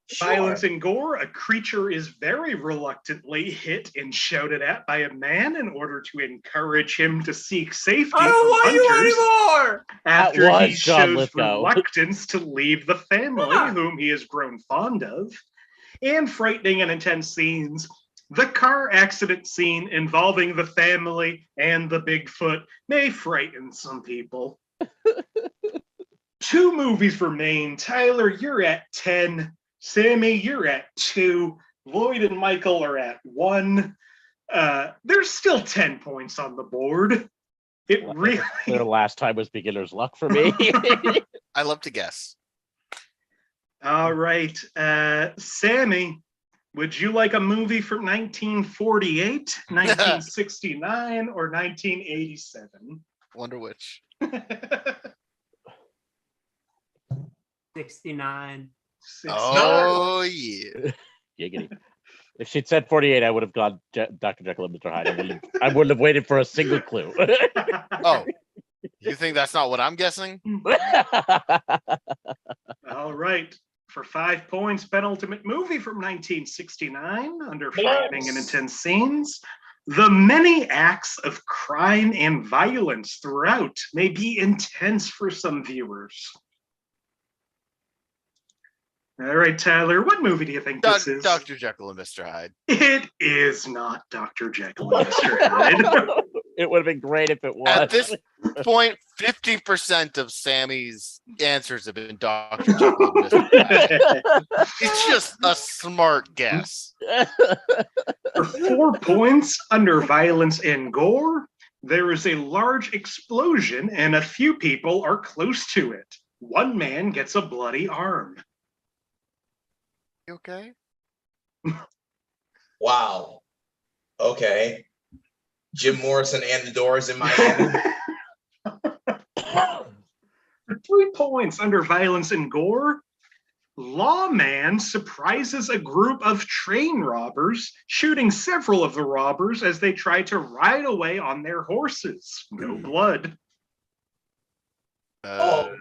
Sure. Violence and gore, a creature is very reluctantly hit and shouted at by a man in order to encourage him to seek safety I don't from want you hunters anymore. after That he was John shows Lithgow. reluctance to leave the family Yeah. whom he has grown fond of. And frightening and intense scenes. The car accident scene involving the family and the Bigfoot may frighten some people. 2 movies remain. Tyler, you're at 10. Sammie, you're at 2. Lloyd and Michael are at 1. There's still 10 points on the board. It really. The last time was beginner's luck for me. I love to guess. All right, Sammie, would you like a movie from 1948, 1969, or 1987? Wonder which. 69. Oh yeah. Giggity. If she'd said 48, I would have gone Dr. Jekyll and Mr. Hyde. I wouldn't have waited for a single clue. Oh, you think that's not what I'm guessing? All right. For 5 points, penultimate movie from 1969, under frightening and intense scenes. The many acts of crime and violence throughout may be intense for some viewers. All right, Tyler, what movie do you think this is? Dr. Jekyll and Mr. Hyde. It is not Dr. Jekyll and Mr. Hyde. It would have been great if it was. At this point, 50% of Sammie's answers have been Dr. Jekyll and Mr. Hyde. It's just a smart guess. For 4 points, under violence and gore, there is a large explosion and a few people are close to it. One man gets a bloody arm. You okay? Wow. Okay. Jim Morrison and the Doors in Miami. For 3 points, under violence and gore, lawman surprises a group of train robbers, shooting several of the robbers as they try to ride away on their horses. No blood. God.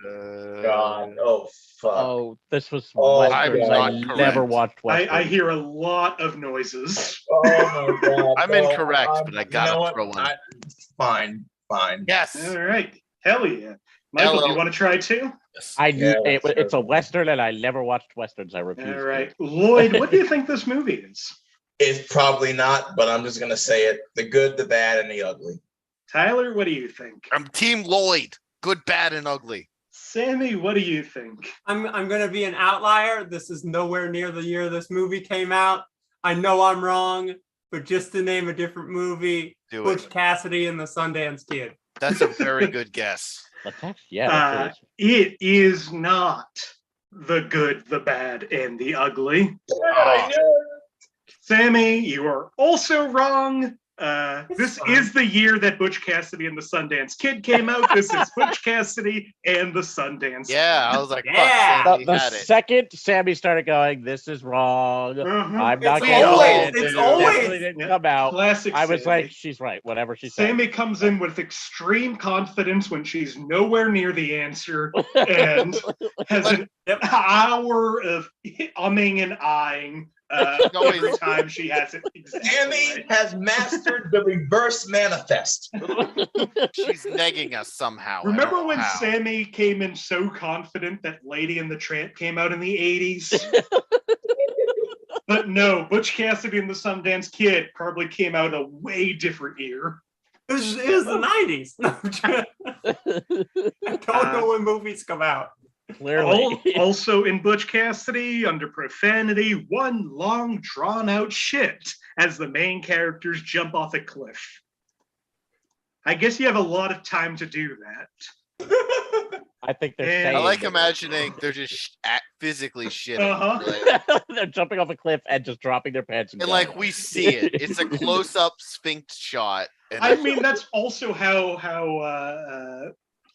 Oh, fuck. Oh, this was Oh, Westerns. I I'm not never correct. watched Westerns. I hear a lot of noises. Oh, my God. I'm No, incorrect, but I gotta you know what? throw one. Fine. Yes. All right. Hell yeah. Michael, do Hello. you want to try too? Yeah, It's a Western, and I never watched Westerns. I refuse. All right. Lloyd, what do you think this movie is? It's probably not, but I'm just going to say it. The good, the bad, and the ugly. Tyler, what do you think? I'm Team Lloyd. Good, bad, and ugly. Sammie, what do you think? I'm gonna be an outlier. This is nowhere near the year this movie came out. I know I'm wrong, but just to name a different movie, Do Butch it. Cassidy and the Sundance Kid. That's a very good guess. That's actually, yeah. That's It is not the good, the bad, and the ugly. Sammie, you are also wrong. This is the year that Butch Cassidy and the Sundance Kid came out. This is Butch Cassidy and the Sundance Yeah, I was like, fuck, Yeah. Sammie the had it. second Sammy started going, this is wrong. Kid. I'm not It's getting always- it. it's It always- definitely didn't Yeah. come out. Classic I was Sammie. like, she's right. Whatever she said. Sammy comes in with extreme confidence when she's nowhere near the answer and has an hour of umming and eyeing every time she has it exactly Sammy right. has mastered the reverse manifest. She's negging us somehow. I Remember don't know when how. Sammy came in so confident that Lady and the Tramp came out in the 80s? But no, Butch Cassidy and the Sundance Kid probably came out a way different year. It was the 90s. I don't know when movies come out. Clearly. Also in Butch Cassidy, under profanity, one long drawn-out shit as the main characters jump off a cliff. I guess you have a lot of time to do that. I think they're And- saying I like imagining they're just physically shitting. Uh-huh. Like, they're jumping off a cliff and just dropping their pants. and like we see it. It's a close-up sphinx shot. And I mean, that's also how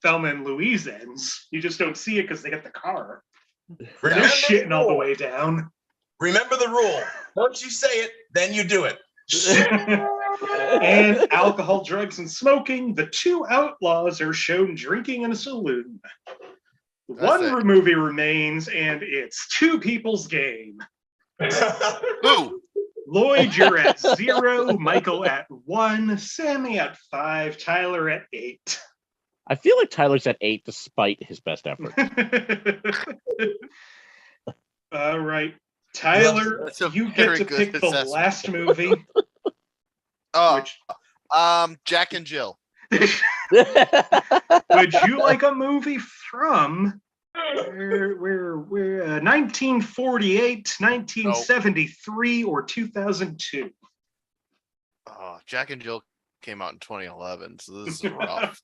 Thelma and Louise ends. You just don't see it because they get the car. They're Remember shitting all the rule. way down. Remember the rule. Once you say it, then you do it. And alcohol, drugs, and smoking, the two outlaws are shown drinking in a saloon. One it. movie remains, and it's two people's game. Who? Lloyd, you're at 0, Michael at 1, Sammie at 5, Tyler at 8. I feel like Tyler's at 8 despite his best effort. All right. Tyler, That's a you get very to good pick the assessment. last movie. Oh, Which, Jack and Jill. would you like a movie from 1948, 1973, or 2002? Oh, Jack and Jill came out in 2011, so this is rough.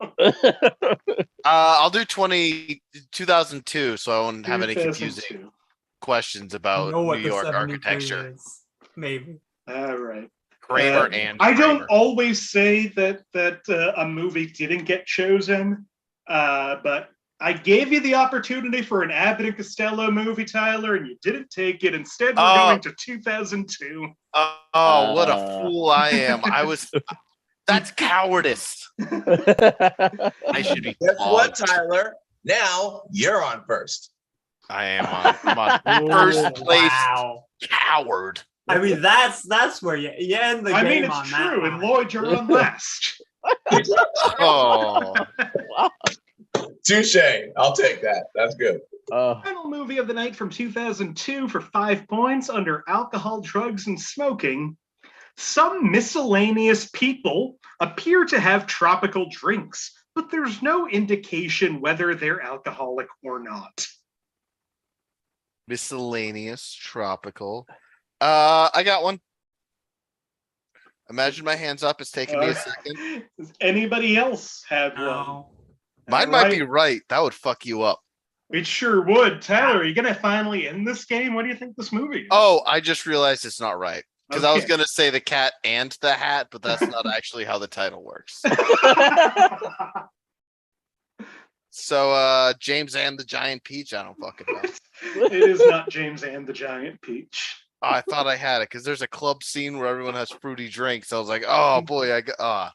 I'll do 2002, so I won't have any confusing 2002. questions I about know what New the York 73 architecture. is. Maybe. All right. Kramer and I don't Kramer. always say that a movie didn't get chosen, but I gave you the opportunity for an Abbott and Costello movie, Tyler, and you didn't take it. Instead, we're going to 2002. Oh, what a fool I am! That's cowardice. I should be. Guess what, Tyler? Now you're on first. I am on. I'm on first place. Wow. Coward. I mean, that's where you end the game. I mean, it's on that true, and line. Lloyd, you're on last. Oh. Wow. Touche. I'll take that. That's good. Final movie of the night from 2002 for 5 points under alcohol, drugs, and smoking. Some miscellaneous people appear to have tropical drinks, but there's no indication whether they're alcoholic or not. Miscellaneous tropical. I got one. Imagine my hands up. It's taking me a second. Does anybody else have one? No. Mine might be right. That would fuck you up. It sure would. Tyler, are you going to finally end this game? What do you think this movie is? Oh, I just realized it's not right. Because I was Okay. going to say the cat and the hat, but that's not actually how the title works. So, James and the Giant Peach, I don't fucking know. It is not James and the Giant Peach. Oh, I thought I had it because there's a club scene where everyone has fruity drinks. I was like, oh boy, sorry.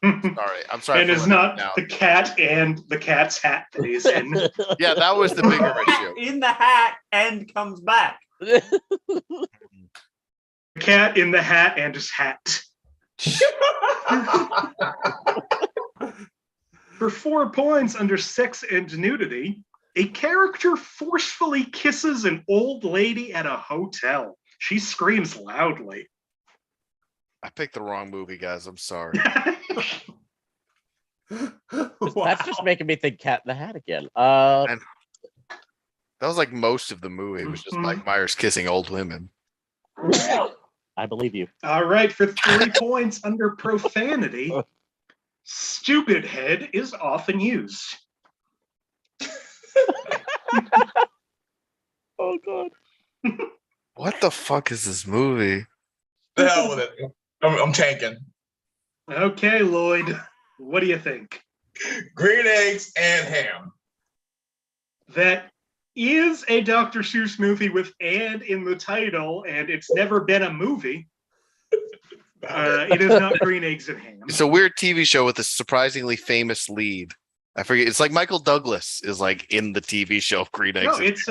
I'm sorry. And for it's letting not you down. the cat and the cat's hat that he's in. Yeah, that was the bigger Cat issue. in the hat and comes back. The cat in the hat and his hat. For 4 points under sex and nudity, a character forcefully kisses an old lady at a hotel. She screams loudly. I picked the wrong movie, guys. I'm sorry. That's just making me think Cat in the Hat again. That was like most of the movie. It was just Mike Myers kissing old women. I believe you. All right, for 3 points under profanity, stupid head is often used. Oh God. What the fuck is this movie? The hell with it. I'm tanking. Okay, Lloyd, what do you think? Green eggs and ham. That is a Dr. Seuss movie with "and" in the title, and it's never been a movie. It is not Green Eggs and Ham. It's a weird TV show with a surprisingly famous lead. I forget. It's like Michael Douglas is like in the TV show Green Eggs. No, and- it's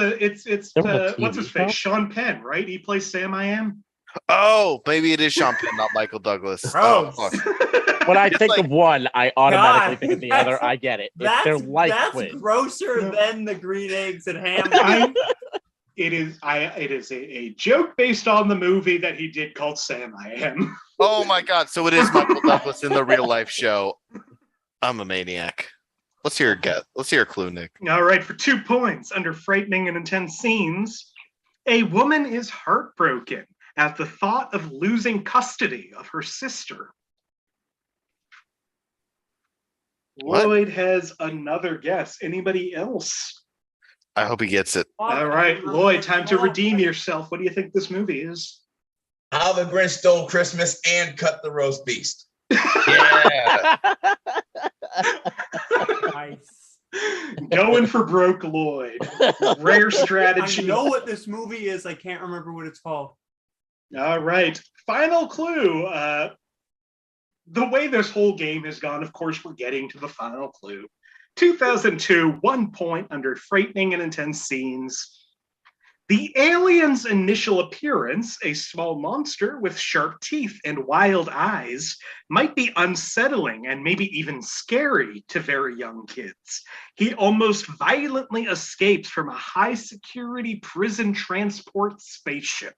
There was a what's his TV face? show? Sean Penn, right? He plays Sam I Am. Oh, maybe it is Sean Penn, not Michael Douglas. Gross. Oh, fuck. When I It's think like- of one, I automatically God, think of the that's- other. I get it. They're like twins. grosser No. than the green eggs and ham. It is a joke based on the movie that he did called Sam I Am. Oh my God! So it is Michael Douglas in the real life show. I'm a maniac. Let's hear a clue, Nick. All right, for 2 points under frightening and intense scenes, a woman is heartbroken at the thought of losing custody of her sister. What? Lloyd has another guess. Anybody else? I hope he gets it. All right, Lloyd, time to redeem yourself. What do you think this movie is? How the Grinch Stole Christmas and cut the roast beast. Yeah. Nice. Going for broke Lloyd. Rare I strategy. know what this movie is. I can't remember what it's called. All right. Final clue. The way this whole game has gone, of course, we're getting to the final clue. 2002, 1 point under frightening and intense scenes. The alien's initial appearance, a small monster with sharp teeth and wild eyes, might be unsettling and maybe even scary to very young kids. He almost violently escapes from a high-security prison transport spaceship.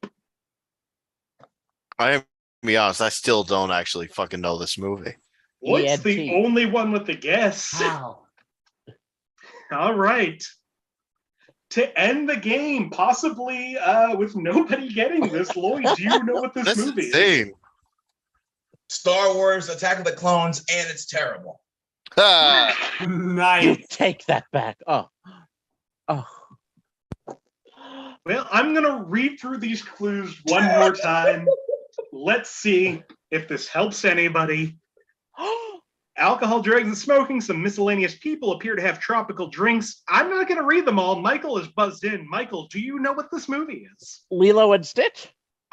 I am to be honest. I still don't actually fucking know this movie. What's the ENT. only one with the guess? Wow. All right. To end the game, possibly with nobody getting this, Lloyd, do you know what this That's movie is? insane. Star Wars Attack of the Clones, and it's terrible. Ah, You Nice. take that back. Oh. Well, I'm going to read through these clues one more time. Let's see if this helps anybody. Alcohol, drugs, and smoking. Some miscellaneous people appear to have tropical drinks. I'm not going to read them all. Michael is buzzed in. Michael, do you know what this movie is? Lilo and Stitch.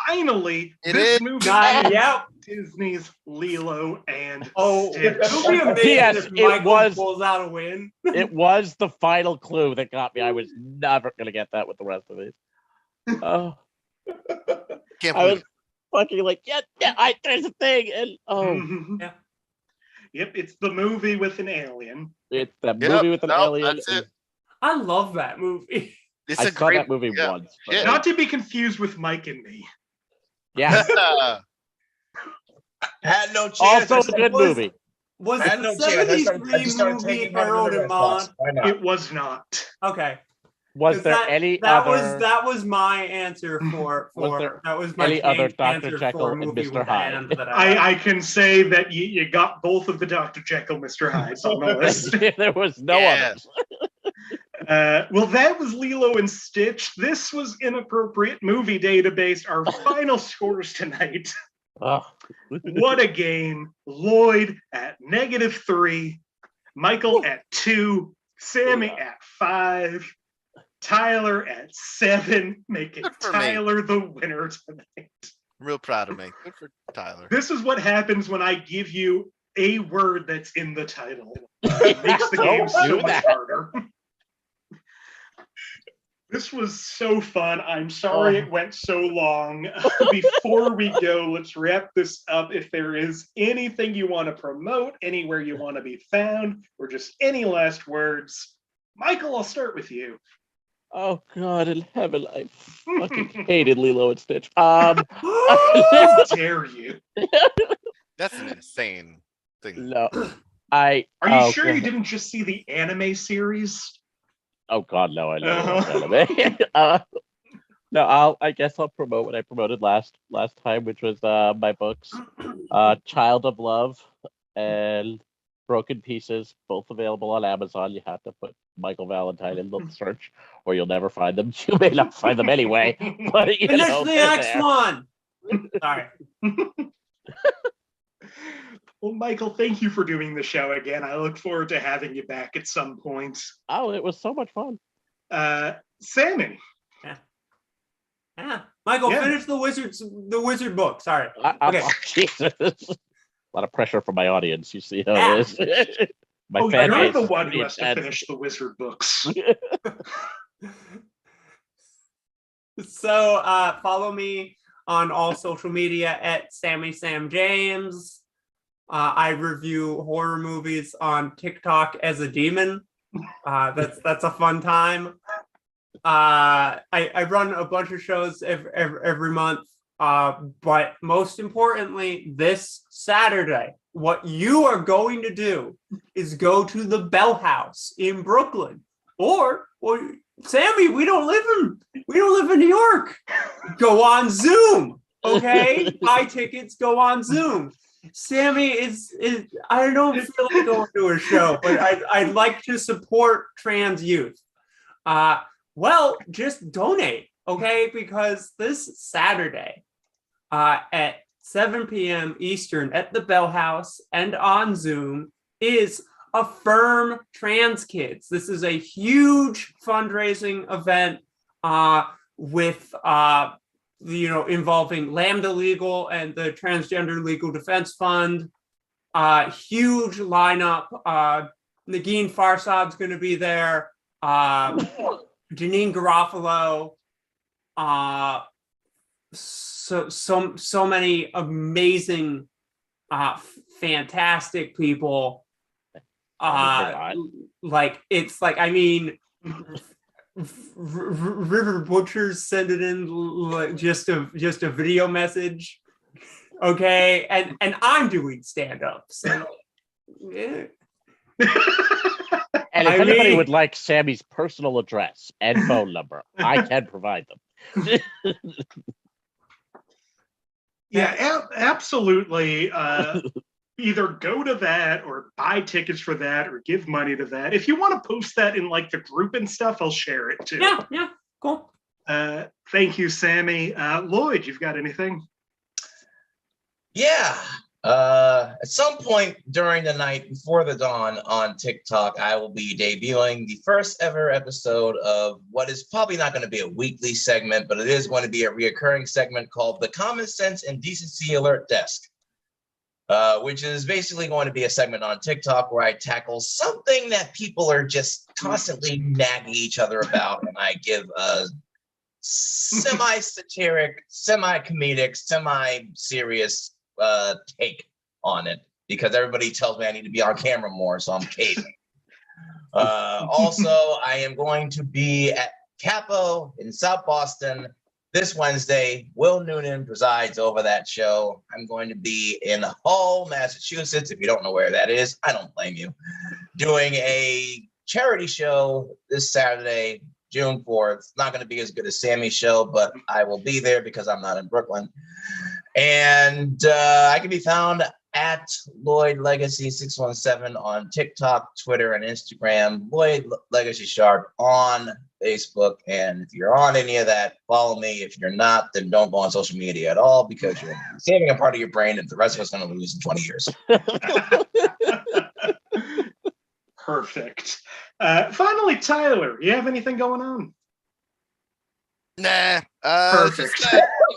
Finally, It this is. movie Yep. Disney's Lilo and Oh, Stitch. it would be amazing Yes, if it Michael was. pulls out a win. It was the final clue that got me. I was never gonna get that with the rest of these. Oh, can't I believe was fucking like, yeah, there's a thing, and Mhm. Yeah. Yep, it's the movie with an alien. it's that Yep, movie with an nope, alien. that's it. I love that movie. It's I a saw great that movie yeah. once. But Yeah. Not to be confused with Mike and Me. yeah. Had no chance. Also a good was- movie. Was I had the no chance. I 73 just started movie taking money Harold from the and restaurants. Maude? Why not? It was not. Okay. Was 'Cause there that, any that other? that was my answer for Was there that was my any other changed Dr. answer Jekyll for a and movie Mr. with Hyde? and that I I can say that you got both of the Dr. Jekyll, Mr. Hydes on the list. There was no Yeah. others. Well, that was Lilo and Stitch. This was Inappropriate Movie Database. Our final scores tonight. Oh. What a game. Lloyd at -3, Michael at 2, Sammie at 5, Tyler at 7, making Good for me. Tyler the winner tonight. I'm real proud of me. Good for Tyler. This is what happens when I give you a word that's in the title. It makes the Don't game so do much that. harder. This was so fun. I'm sorry it went so long. Before we go, let's wrap this up. If there is anything you want to promote, anywhere you want to be found, or just any last words, Michael, I'll start with you. Oh God in heaven, I fucking hated Lilo and Stitch. How dare you? That's an insane thing. No, Are you oh, sure you God. didn't just see the anime series? Oh God, no, I never watched Uh-huh. anime. No, I guess I'll promote what I promoted last time, which was my books, Child of Love and Broken Pieces, both available on Amazon. You have to put Michael Valentine in the search, or you'll never find them. You may not find them anyway, but you Finish know, the they're next there. one. Sorry. Well, Michael, thank you for doing the show again. I look forward to having you back at some point. Oh, it was so much fun. Sammie. Yeah. Michael, Yeah. finish the wizard book. Sorry. Okay. Jesus. A lot of pressure from my audience. You see how Yeah. it is. My Oh, fan you're base the is one pretty who has to intense. finish the wizard books. So follow me on all social media at Sammie James. I review horror movies on TikTok as a demon. That's a fun time. I run a bunch of shows every month. But most importantly, this Saturday, what you are going to do is go to the Bell House in Brooklyn, or Sammie, we don't live in New York. Go on Zoom, okay? Buy tickets, go on Zoom. Sammie is I don't feel like going to a show, but I'd like to support trans youth. Well, just donate, okay? Because this Saturday at 7 p.m. Eastern at the Bell House and on Zoom is Affirm Trans Kids. This is a huge fundraising event with involving Lambda Legal and the Transgender Legal Defense Fund. Huge lineup. Nagin Farsad's going to be there. Janine Garofalo. So many amazing, fantastic people. Like it's like, I mean, River Butchers send it in like just a video message, okay, and I'm doing stand-up, so yeah. And if I anybody mean- would like Sammie's personal address and phone number, I can provide them. Yeah, absolutely. Either go to that or buy tickets for that or give money to that. If you want to post that in like the group and stuff, I'll share it too. Yeah, cool. Thank you, Sammie. Lloyd, you've got anything? Yeah. At some point during the night before the dawn on TikTok, I will be debuting the first ever episode of what is probably not going to be a weekly segment, but it is going to be a reoccurring segment called the Common Sense and Decency Alert Desk, which is basically going to be a segment on TikTok where I tackle something that people are just constantly nagging each other about, and I give a semi-satiric, semi-comedic, semi-serious take on it, because everybody tells me I need to be on camera more, so I'm caving. Also, I am going to be at Capo in South Boston this Wednesday. Will Noonan presides over that show. I'm going to be in Hull, Massachusetts. If you don't know where that is, I don't blame you. Doing a charity show this Saturday, June 4th. It's not going to be as good as Sammie's show, but I will be there because I'm not in Brooklyn. And I can be found at Lloyd Legacy 617 on TikTok, Twitter, and Instagram. Lloyd Legacy Sharp on Facebook. And if you're on any of that, follow me. If you're not, then don't go on social media at all, because you're saving a part of your brain that the rest of us are going to lose in 20 years. Perfect. Finally, Tyler, you have anything going on? Nah. Perfect. Just,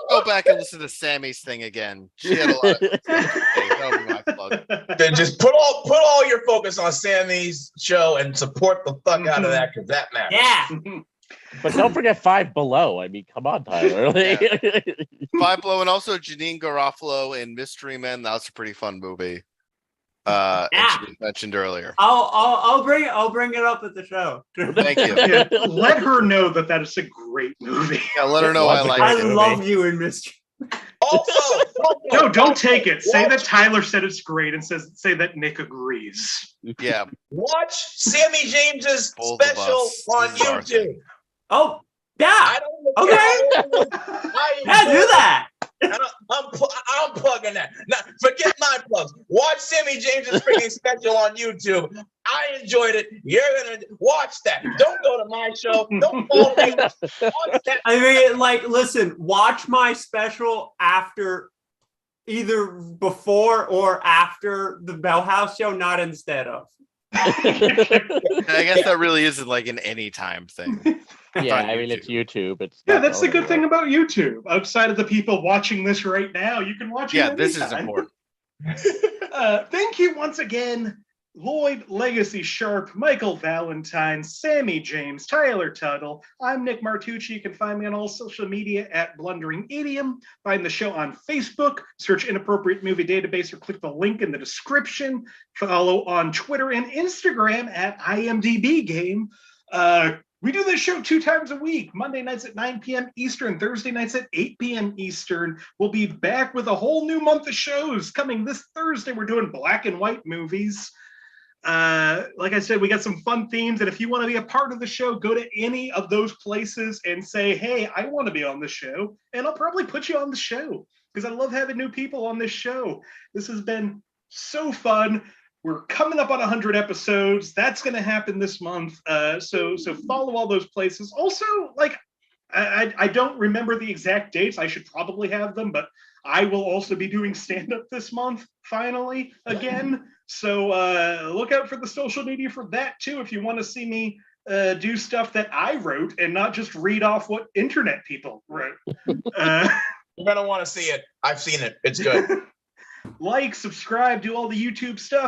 go back and listen to Sammie's thing again. She had a lot. That would be my plug. Then just put all your focus on Sammie's show and support the fuck out of that, because that matters. Yeah. But don't forget Five Below. I mean, come on, Tyler. Five Below, and also Janine Garofalo in Mystery Men. That was a pretty fun movie. And she was mentioned earlier. I'll bring it up at the show. Thank you. Yeah, let her know that is a great movie. Yeah, let her know I like I it. love you in Mystery. Also, No, don't take it. Say that Tyler said it's great, and say that Nick agrees. Yeah. watch Sammie James's Both of special us. on This is our YouTube. thing. Oh, yeah. I don't Okay. Yeah, do that. I'm plugging that. Now, forget my plugs. Watch Sammie James's freaking special on YouTube. I enjoyed it. You're gonna watch that. Don't go to my show. Don't follow me. Watch that. I mean, like, listen, watch my special after, either before or after the Bell House show, not instead of. I guess that really isn't like an anytime thing. Yeah, on I mean, it's YouTube. It's Yeah, not that's the going good thing about YouTube. Outside of the people watching this right now, you can watch it. Yeah, this is anytime. important. Thank you once again, Lloyd Legacy Sharp, Michael Valentine, Sammie James, Tyler Tuttle. I'm Nick Martucci. You can find me on all social media at Blundering Idiom. Find the show on Facebook. Search Inappropriate Movie Database or click the link in the description. Follow on Twitter and Instagram at IMDb Game. We do this show 2 times a week, Monday nights at 9 p.m. Eastern, Thursday nights at 8 p.m. Eastern. We'll be back with a whole new month of shows coming this Thursday. We're doing black and white movies. Like I said, we got some fun themes, and if you want to be a part of the show, go to any of those places and say, hey, I want to be on the show, and I'll probably put you on the show, because I love having new people on this show. This has been so fun. We're coming up on 100 episodes. That's going to happen this month. So follow all those places. Also, like, I don't remember the exact dates. I should probably have them, but I will also be doing stand-up this month, finally, again. So look out for the social media for that, too, if you want to see me do stuff that I wrote and not just read off what internet people wrote. You're going to want to see it. I've seen it. It's good. Like, subscribe, do all the YouTube stuff.